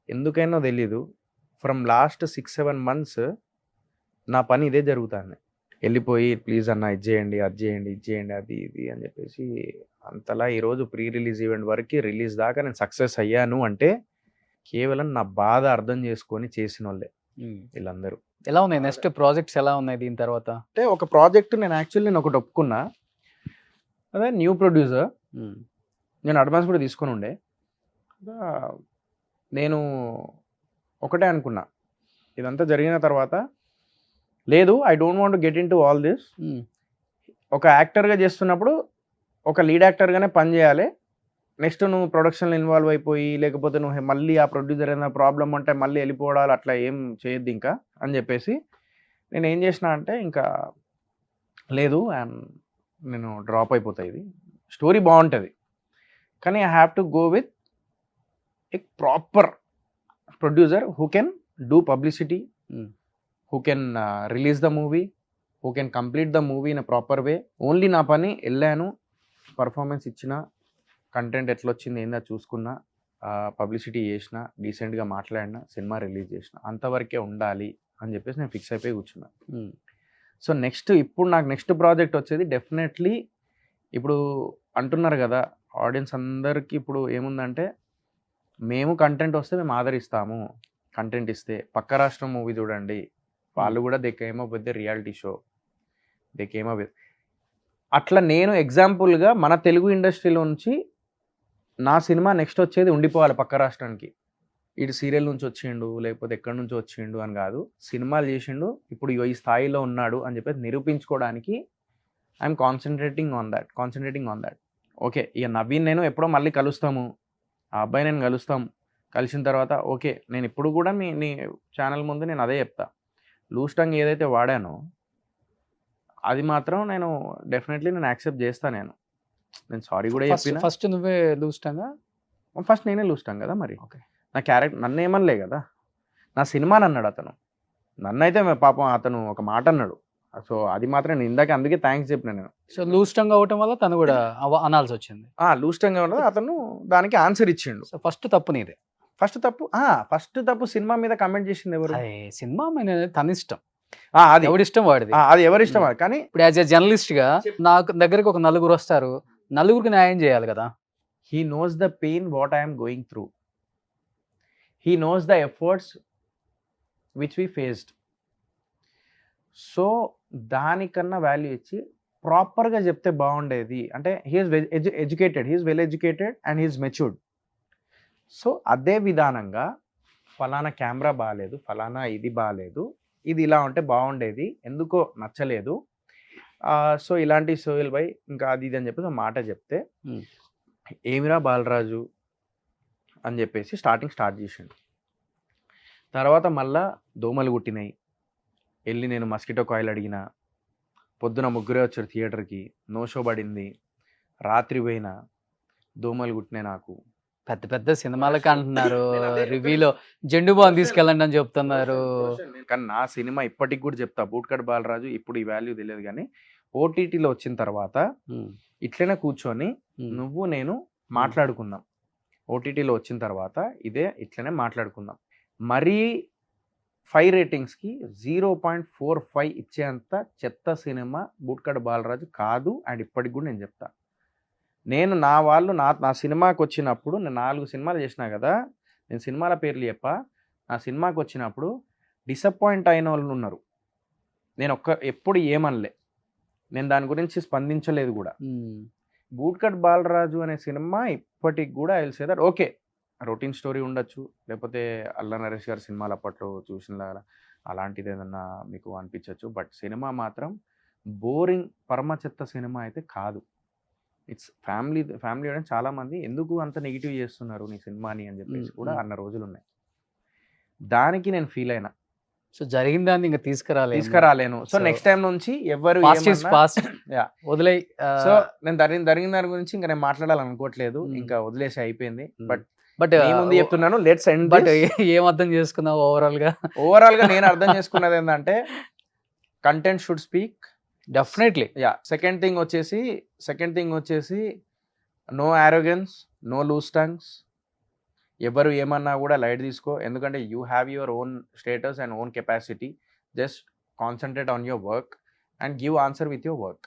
ఎందుకైనా తెలీదు, ఫ్రమ్ లాస్ట్ 6-7 months నా పని ఇదే జరుగుతుంది. వెళ్ళిపోయి ప్లీజ్ అన్న ఇది చేయండి, అది చేయండి, ఇది చేయండి, అది ఇది అని చెప్పేసి అంతలా ఈరోజు ప్రీ రిలీజ్ ఈవెంట్ వరకు, రిలీజ్ దాకా నేను సక్సెస్ అయ్యాను అంటే కేవలం నా బాధ అర్థం చేసుకొని చేసిన వాళ్ళే వీళ్ళందరూ. ఎలా ఉన్నాయి నెక్స్ట్ ప్రాజెక్ట్స్, ఎలా ఉన్నాయి దీని తర్వాత? అంటే ఒక ప్రాజెక్ట్ నేను యాక్చువల్లీ ఒకటి ఒప్పుకున్నా, అదే న్యూ ప్రొడ్యూసర్. నేను అడ్వాన్స్ కూడా తీసుకొని ఉండే. నేను ఒకటే అనుకున్నా, ఇదంతా జరిగిన తర్వాత, లేదు I don't want get in to all this. ఒక యాక్టర్గా చేస్తున్నప్పుడు ఒక లీడ్ యాక్టర్గానే పని చేయాలి. నెక్స్ట్ నువ్వు ప్రొడక్షన్లో ఇన్వాల్వ్ అయిపోయి, లేకపోతే నువ్వు మళ్ళీ ఆ ప్రొడ్యూసర్ ఏదైనా ప్రాబ్లం ఉంటే మళ్ళీ వెళ్ళిపోవడాలు అట్లా ఏం చేయొద్దు ఇంకా అని చెప్పేసి నేను ఏం చేసిన అంటే, ఇంకా లేదు నేను డ్రాప్ అయిపోతా, ఇది స్టోరీ బాగుంటుంది కానీ I have to go with a proper producer who can do publicity, who can release the movie, who can complete the movie in a proper way. Only నా పని వెళ్ళాను, పర్ఫార్మెన్స్ ఇచ్చిన, కంటెంట్ ఎట్లా వచ్చింది ఏందా చూసుకున్నా, పబ్లిసిటీ చేసిన, డీసెంట్గా మాట్లాడిన, సినిమా రిలీజ్ చేసిన, అంతవరకే ఉండాలి అని చెప్పేసి నేను ఫిక్స్ అయిపోయి కూర్చున్నా. సో ఇప్పుడు నాకు నెక్స్ట్ ప్రాజెక్ట్ వచ్చేది డెఫినెట్లీ, ఇప్పుడు అంటున్నారు కదా ఆడియన్స్ అందరికీ, ఇప్పుడు ఏముందంటే మేము కంటెంట్ వస్తే మేము ఆదరిస్తాము, కంటెంట్ ఇస్తే. పక్క రాష్ట్రం మూవీ చూడండి, వాళ్ళు కూడా they came up with the reality show, they came up with. అట్లా నేను ఎగ్జాంపుల్గా మన తెలుగు ఇండస్ట్రీలో నుంచి నా సినిమా నెక్స్ట్ వచ్చేది ఉండిపోవాలి పక్క రాష్ట్రానికి. ఇటు సీరియల్ నుంచి వచ్చిండు, లేకపోతే ఎక్కడి నుంచి వచ్చిండు అని కాదు, సినిమాలు చేసిండు, ఇప్పుడు ఈ స్థాయిలో ఉన్నాడు అని చెప్పేసి నిరూపించుకోవడానికి I'm concentrating on that. Okay, ఇక నవీన్ నేను ఎప్పుడో మళ్ళీ కలుస్తాము, ఆ అబ్బాయి నేను కలుస్తాం, కలిసిన తర్వాత ఓకే, నేను ఇప్పుడు కూడా నీ ఛానల్ ముందు నేను అదే చెప్తా, లూజ్ టంగ్ ఏదైతే వాడానో అది మాత్రం నేను డెఫినెట్లీ నేను యాక్సెప్ట్ చేస్తాను. నేను సారీ కూడా చెప్పిన. ఫస్ట్ నువ్వే లూజ్ టంగా? ఫస్ట్ నేనే లూజ్ టంగ్ కదా మరి. ఓకే, నా క్యారెక్టర్ నన్ను ఏమనలే కదా, నా సినిమాని అన్నాడు అతను, నన్నైతే పాపం అతను ఒక మాట అన్నాడు. సో అది మాత్రం నేను ఇందాక అందుకే థ్యాంక్స్ చెప్పిన నేను. సో లూజ్ టంగ్ అవ్వటం వల్ల తను కూడా అనాల్సి వచ్చింది. లూజ్ టంగ్ ఉన్నది, అతను దానికి ఆన్సర్ ఇచ్చిండు. సో ఫస్ట్ తప్పు నీదే. ఫస్ట్ తప్పు సినిమా మీద కమెంట్ చేసింది ఎవరు? సినిమా మీద తన ఇష్టం, అది ఎవడి ఇష్టం వాడిది, అది ఎవరి ఇష్టం. కానీ ఇప్పుడు యాజ్ ఎ జర్నలిస్ట్ గా నాకు దగ్గరికి ఒక నలుగురు వస్తారు, నలుగురికి న్యాయం చేయాలి కదా. He knows the pain what I'm going through, he knows the efforts which we faced. So దానికన్నా వాల్యూ ఇచ్చి ప్రాపర్గా చెప్తే బాగుండేది. అంటే he's educated, he's well educated and he's matured. So అదే విధానంగా ఫలానా కెమెరా బాగాలేదు, ఫలానా ఇది బాగాలేదు, ఇది ఇలా ఉంటే బాగుండేది, ఎందుకో నచ్చలేదు, సో ఇలాంటి సోయల్ బై ఇంకా అది ఇది అని చెప్పేసి ఒక మాట చెప్తే, ఏమిరా బాలరాజు అని చెప్పేసి స్టార్ట్ చేసిండు. తర్వాత మళ్ళా దోమలు కుట్టినాయి, వెళ్ళి నేను మస్కిటో కాయిల్ అడిగిన, పొద్దున ముగ్గురే వచ్చారు థియేటర్కి, నో షో పడింది, రాత్రి పోయినా దోమలు కుట్టినాయి నాకు. పెద్ద పెద్ద సినిమాలకి అంటున్నారు, రివ్యూలో జెండు బాన్ తీసుకెళ్ళండి అని చెప్తున్నారు. కానీ నా సినిమా ఇప్పటికి కూడా చెప్తా, బూట్కట్ బాలరాజు ఇప్పుడు ఈ వాల్యూ తెలియదు కానీ ఓటీటీలో వచ్చిన తర్వాత ఇట్లనే కూర్చొని నువ్వు నేను మాట్లాడుకుందాం. ఓటీటీలో వచ్చిన తర్వాత ఇట్లనే మాట్లాడుకుందాం. మరీ 5 రేటింగ్స్కి 0.45 ఇచ్చేంత చెత్త సినిమా బూట్కట్ బాలరాజు కాదు. అండ్ ఇప్పటికి కూడా నేను చెప్తా, నేను నా వాళ్ళు నా సినిమాకి వచ్చినప్పుడు, నేను 4 సినిమాలు చేసినా కదా, నేను సినిమాల పేర్లు చెప్పా, నా సినిమాకి వచ్చినప్పుడు డిసప్పాయింట్ అయిన వాళ్ళు ఉన్నారు. నేను ఎప్పుడు ఏమనలే, నేను దాని గురించి స్పందించలేదు కూడా. బూట్కట్ బాలరాజు అనే సినిమా ఇప్పటికి కూడా I will say that okay, routine story ఉండొచ్చు, లేకపోతే అల్లా నరేష్ గారి సినిమాలు అప్పట్లో చూసిన అలాంటిది ఏదన్నా మీకు అనిపించవచ్చు. బట్ సినిమా మాత్రం బోరింగ్ పరమ చెత్త సినిమా అయితే కాదు. ఇట్స్ ఫ్యామిలీ అంటే చాలామంది ఎందుకు అంత నెగిటివ్ చేస్తున్నారు నీ సినిమాని అని చెప్పేసి కూడా అన్న రోజులు ఉన్నాయి. దానికి నేను ఫీల్ అయినా. సో జరిగిన దాన్ని ఇంకా తీసుకురాలేను. సో నెక్స్ట్ టైం నుంచి ఎవరు వదిలే. సో నేను జరిగిన దాని గురించి ఇంకా నేను మాట్లాడాలనుకోవట్లేదు, ఇంకా వదిలేసి అయిపోయింది. బట్ ముందు చెప్తున్నాను, లెట్స్ ఎండ్. బట్ ఏం అర్థం చేసుకున్నావు ఓవరాల్ గా నేను అర్థం చేసుకున్నది ఏంటంటే content should speak definitely. Second thing వచ్చేసి no arrogance, no loose tongues. ఎవరు ఏమన్నా కూడా లైట్ తీసుకో, ఎందుకంటే you have your own status and own capacity. Just concentrate on your work and give answer with your work.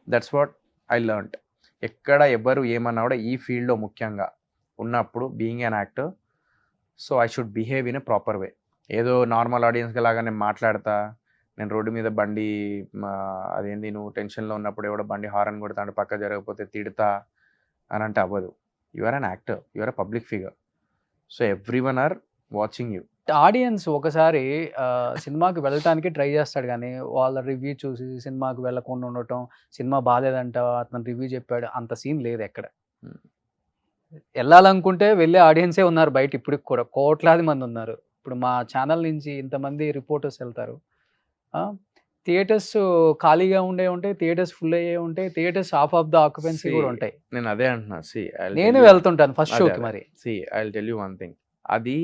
That's what I learned. ఎక్కడ ఎవరు ఏమన్నా కూడా ఈ ఫీల్డ్లో ముఖ్యంగా ఉన్నప్పుడు being an actor, so I should behave in a proper way. ఏదో normal ఆడియన్స్గా లాగా నేను మాట్లాడతా, నేను రోడ్డు మీద బండి అదేంటి నువ్వు టెన్షన్లో ఉన్నప్పుడు ఎవడో బండి హారన్ కొడతా అంటే పక్క జరగకపోతే తిడతా అని అంటే అవ్వదు. You are an actor, you are a public figure, so everyone are watching you. Audience ఒకసారి సినిమాకి వెళ్ళటానికి ట్రై చేస్తాడు, కానీ వాళ్ళ రివ్యూ చూసి సినిమాకి వెళ్ళకుండా ఉండటం, సినిమా బాగాలేదంట అతను రివ్యూ చెప్పాడు, అంత సీన్ లేదు ఎక్కడ. వెళ్ళాలనుకుంటే వెళ్ళే ఆడియన్సే ఉన్నారు బయట, ఇప్పటికి కూడా కోట్లాది మంది ఉన్నారు. ఇప్పుడు మా ఛానల్ నుంచి ఇంతమంది రిపోర్టర్స్ వెళ్తారు, థియేటర్స్ ఖాళీగా ఉంటాయి, థియేటర్స్ ఫుల్ అయ్యే ఉంటాయి, theatres half of the occupancy కూడా ఉంటాయి. నేను అదే అంటున్నా, నేను వెళ్తుంటాను ఫస్ట్ షోకి. మరి I will tell you one thing, అది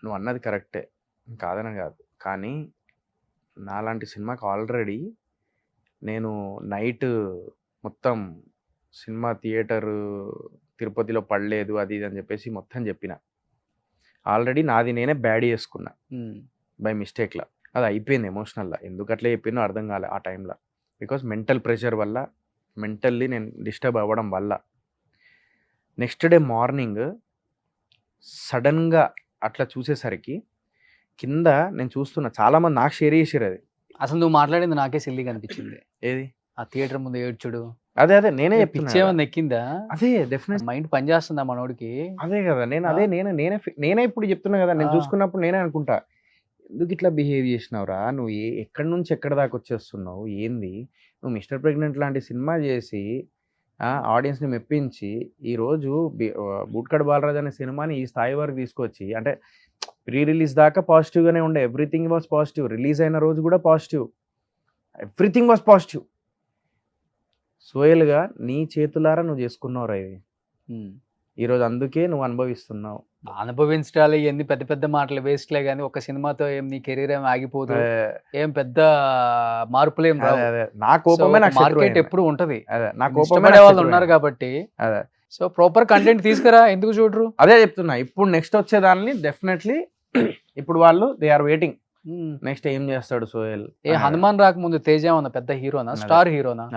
నువ్వు అన్నది కరెక్టే, కాదని కాదు, కానీ నాలాంటి సినిమాకి ఆల్రెడీ నేను నైట్ మొత్తం సినిమా థియేటర్ తిరుపతిలో పడలేదు అది ఇది అని చెప్పేసి మొత్తం చెప్పిన. ఆల్రెడీ నాది నేనే బ్యాడ్ చేసుకున్నా బై మిస్టేక్లా. అది అయిపోయింది ఎమోషనల్గా. ఎందుకు అట్లా చెప్పినో అర్థం కాలే ఆ టైంలో. బికాస్ మెంటల్ ప్రెషర్ వల్ల, మెంటల్లీ నేను డిస్టర్బ్ అవ్వడం వల్ల. నెక్స్ట్ డే మార్నింగ్ సడన్గా అట్లా చూసేసరికి కింద నేను చూస్తున్నా చాలామంది నాకు షేర్ చేసారు. అది అసలు నువ్వు మాట్లాడింది నాకే సిల్లీగా అనిపించింది. ఏది ఆ థియేటర్ ముందు ఏడ్చుడు, అదే నేనే పిచ్చేమన్నా ఎక్కిందా? అదే డెఫినెట్ మైండ్ పని చేస్తుందా మనోడికి? అదే కదా, నేనే ఇప్పుడు చెప్తున్నా కదా, నేను చూసుకున్నప్పుడు నేనే అనుకుంటా, ఎందుకు ఇట్లా బిహేవ్ చేసినావురా నువ్వు, ఎక్కడి నుంచి ఎక్కడి దాకా వచ్చేస్తున్నావు, ఏంది నువ్వు మిస్టర్ ప్రెగ్నెంట్ లాంటి సినిమా చేసి ఆడియన్స్ని మెప్పించి ఈరోజు బూట్కట్ బాలరాజు అనే సినిమాని ఈ స్థాయి వరకు తీసుకొచ్చి, అంటే ప్రీ రిలీజ్ దాకా పాజిటివ్గానే ఉండే, ఎవ్రీథింగ్ వాజ్ పాజిటివ్, రిలీజ్ అయిన రోజు కూడా పాజిటివ్, ఎవ్రీథింగ్ వాజ్ పాజిటివ్. సోయల్గా నీ చేతులారా నువ్వు చేసుకున్నావురా ఇది ఈరోజు, అందుకే నువ్వు అనుభవిస్తున్నావు. అనుభవించాలి ఎన్ని పెద్ద పెద్ద మాటలు వేస్ట్లే, కానీ ఒక సినిమాతో ఏం నీ కెరీర్ ఏం ఆగిపోదు, ఏం పెద్ద మార్పులు ఏం రావు. నా కోపమే మార్కెట్ ఎప్పుడు ఉంటది, నా కోపమే వాళ్ళు ఉన్నారు కాబట్టి. సో ప్రాపర్ కంటెంట్ తీసుకురా, ఎందుకు చూడరు? అదే చెప్తున్నా. ఇప్పుడు నెక్స్ట్ వచ్చేదాన్ని డెఫినెట్లీ ఇప్పుడు వాళ్ళు దే ఆర్ వెయిటింగ్, నెక్స్ట్ ఏం చేస్తాడు సోయల్. హనుమాన్ రాకముందు తేజ ఉన్న పెద్ద హీరోనా, స్టార్ హీరోనా?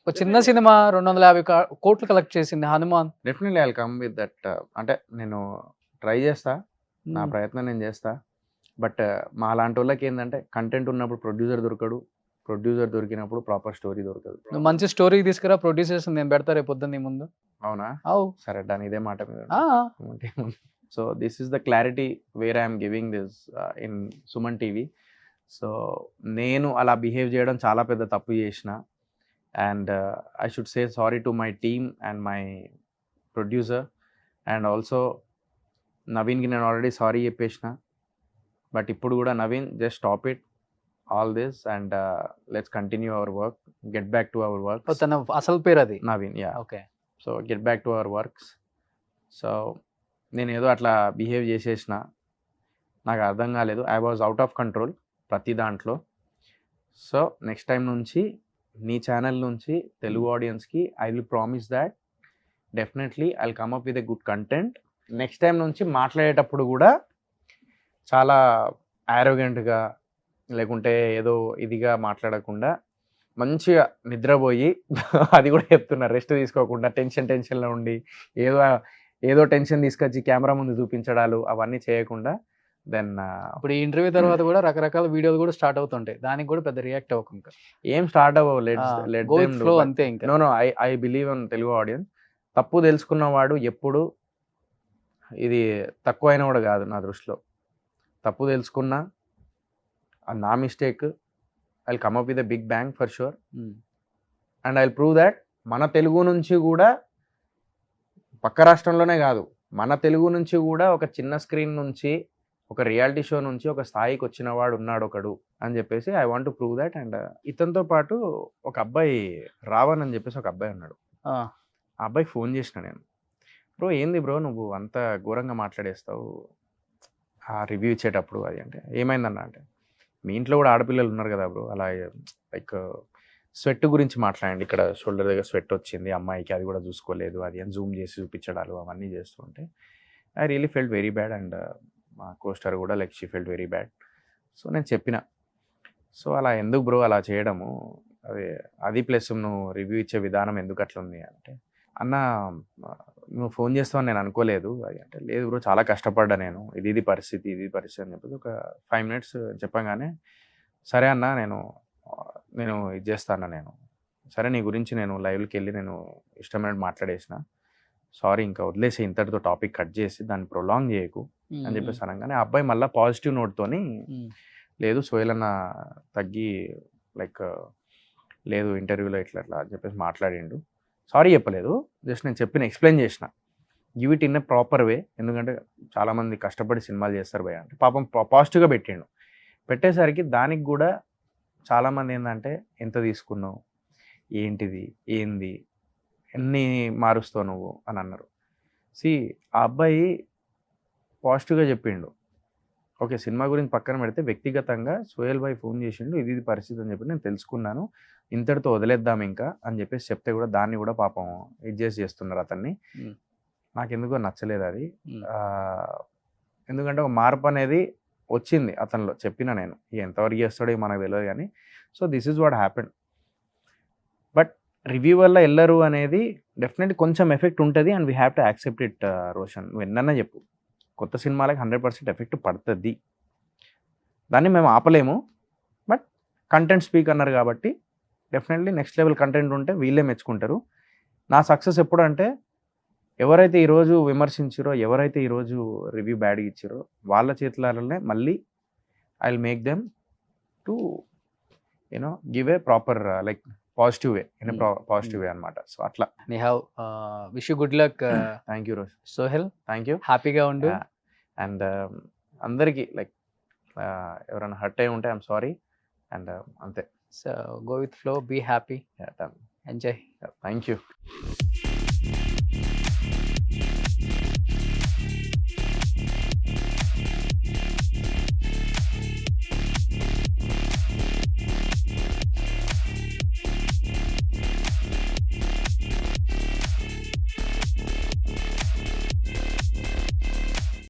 ఒక చిన్న సినిమా 250 కోట్లు కలెక్ట్ చేసింది Hanuman. Definitely I will come with that. అంటే నేను ట్రై చేస్తా, నా ప్రయత్నం నేను చేస్తా. బట్ మా లాంటి వాళ్ళకి ఏంటంటే కంటెంట్ ఉన్నప్పుడు ప్రొడ్యూసర్ దొరకడు, ప్రొడ్యూసర్ దొరికినప్పుడు ప్రాపర్ స్టోరీ దొరకదు. నువ్వు మంచి స్టోరీ తీసుకురా, ప్రొడ్యూసర్స్ నేను పెడతా రేపు పొద్దున్న నీ ముందు. అవునా? సరే దాని ఇదే మాట మీద. So this is the clarity where I'm giving this in Suman TV. So నేను అలా బిహేవ్ చేయడం చాలా పెద్ద తప్పు చేసిన. And I should say sorry to my team and my producer, and also Naveen ki nenu already sorry cheppesina, but ippudu kuda Naveen just stop it all this and let's continue our work, get back to our work. Tana asal per adi Naveen, yeah, okay. So get back to our works. So nenu edo atla behave chesesina, నాకు అర్థం కాలేదు. I was out of control ప్రతి దాంట్లో. So next time నుంచి నీ channel నుంచి తెలుగు ఆడియన్స్కి I will promise that definitely I will come up with a good content. Next time నుంచి మాట్లాడేటప్పుడు కూడా చాలా యారోగెంట్గా లేకుంటే ఏదో ఇదిగా మాట్లాడకుండా మంచిగా నిద్రపోయి అది కూడా చెప్తున్నా, రెస్ట్ తీసుకోకుండా టెన్షన్లో ఉండి ఏదో టెన్షన్ తీసుకొచ్చి కెమెరా ముందు చూపించడాలు అవన్నీ చేయకుండా దెన్ ఇప్పుడు ఈ ఇంటర్వ్యూ తర్వాత కూడా రకరకాల వీడియోలు కూడా స్టార్ట్ అవుతుంటాయి, దానికి కూడా పెద్ద రియాక్ట్ అవ్వకుండా ఏం స్టార్ట్ అవ్వవు, లెట్ గో దెమ్ ఫ్లో అంతే ఇంకా. No no I believe in Telugu audience. తప్పు తెలుసుకున్నవాడు ఎప్పుడు ఇది తక్కువ అయినా కూడా కాదు నా దృష్టిలో. తప్పు తెలుసుకున్నా అది నా mistake, I will come up with a big bang for sure. And I will prove that మన తెలుగు నుంచి కూడా, పక్క రాష్ట్రంలోనే కాదు, మన తెలుగు నుంచి కూడా ఒక చిన్న స్క్రీన్ నుంచి, ఒక రియాలిటీ షో నుంచి ఒక స్థాయికి వచ్చిన వాడు ఉన్నాడు ఒకడు అని చెప్పేసి I want to prove that. And ఇతనితో పాటు ఒక అబ్బాయి రావణ్ అని చెప్పేసి ఒక అబ్బాయి ఉన్నాడు. ఆ అబ్బాయికి ఫోన్ చేసిన నేను, బ్రో ఏంది బ్రో నువ్వు అంత ఘోరంగా మాట్లాడేస్తావు ఆ రివ్యూ ఇచ్చేటప్పుడు అది. అంటే ఏమైందన్న అంటే, మీ ఇంట్లో కూడా ఆడపిల్లలు ఉన్నారు కదా బ్రో, అలా లైక్ స్వెట్ గురించి మాట్లాడండి, ఇక్కడ షోల్డర్ దగ్గర స్వెట్ వచ్చింది అమ్మాయికి, అది కూడా చూసుకోలేదు, అది అని జూమ్ చేసి చూపించడాలు అవన్నీ చేస్తుంటే I really felt very bad. And మా కోస్టర్ కూడా like she felt very bad. So నేను చెప్పిన, సో అలా ఎందుకు బ్రో అలా చేయడము, అది ప్లస్ నువ్వు రివ్యూ ఇచ్చే విధానం ఎందుకు అట్లా ఉంది అంటే, అన్న నువ్వు ఫోన్ చేస్తావని నేను అనుకోలేదు అది. అంటే లేదు బ్రో చాలా కష్టపడ్డా నేను, ఇది పరిస్థితి అని చెప్పేసి ఒక 5 minutes చెప్పగానే, సరే అన్న నేను ఇది చేస్తాను, నేను సరే నీ గురించి నేను లైవ్కి వెళ్ళి నేను ఇష్టమైనట్టు మాట్లాడేసిన, సారీ ఇంకా వదిలేసి ఇంతటితో టాపిక్ కట్ చేసి దాన్ని ప్రొలాంగ్ చేయకు అని చెప్పేసి అనగానే ఆ అబ్బాయి మళ్ళీ పాజిటివ్ నోట్తోని, లేదు సోహెల్ అన్న తగ్గి లైక్ లేదు ఇంటర్వ్యూలో ఇట్లా అని చెప్పేసి మాట్లాడిండు, సారీ చెప్పలేదు, జస్ట్ నేను ఎక్స్ప్లెయిన్ చేసిన, give it in a proper వే, ఎందుకంటే చాలామంది కష్టపడి సినిమాలు చేస్తారు భయ అంటే, పాపం పాజిటివ్గా పెట్టిండు. పెట్టేసరికి దానికి కూడా చాలామంది ఏంటంటే ఎంత తీసుకున్నావు, ఏంటిది ఏంది, ఎన్ని మారుస్తావు నువ్వు అని అన్నారు. ఆ అబ్బాయి పాజిటివ్గా చెప్పిండు, ఓకే సినిమా గురించి పక్కన పెడితే వ్యక్తిగతంగా సోహెల్ భాయ్ ఫోన్ చేసిండు, ఇది పరిస్థితి అని చెప్పి నేను తెలుసుకున్నాను, ఇంతటితో వదిలేద్దాం ఇంకా అని చెప్పేసి చెప్తే కూడా దాన్ని కూడా పాపం చేస్తున్నారు అతన్ని. నాకెందుకో నచ్చలేదు అది. ఎందుకంటే ఒక మార్పు అనేది వచ్చింది అతనిలో, చెప్పిన నేను ఎంతవరకు చేస్తాడో మనకు తెలియదు కానీ. So this is what happened. But review వల్ల వెళ్ళరు అనేది డెఫినెట్లీ కొంచెం ఎఫెక్ట్ ఉంటుంది, and we have to accept it. Roshan నువ్వు ఎన్నన్నా చెప్పు, కొత్త సినిమాలకి 100% ఎఫెక్ట్ పడుతుంది, దాన్ని మేము ఆపలేము. బట్ కంటెంట్ స్పీక్ అన్నారు కాబట్టి డెఫినెట్లీ నెక్స్ట్ లెవెల్ కంటెంట్ ఉంటే వీళ్ళే మెచ్చుకుంటారు. నా సక్సెస్ ఎప్పుడు అంటే, ఎవరైతే ఈరోజు విమర్శించారో, ఎవరైతే ఈరోజు రివ్యూ బ్యాడ్గా ఇచ్చారో వాళ్ళ చేతులనే మళ్ళీ I will make them to give a proper like positive way, in positive way అనమాట. సో అట్లా నిహావ్, wish you good luck. Thank you Rosh. Sohel thank you, హ్యాపీగా ఉండు. అండ్ అందరికీ లైక్ ఎవరైనా హర్ట్ అయి ఉంటే ఐఎమ్ సారీ, అండ్ అంతే. So go with flow, be happy, enjoy. Thank you.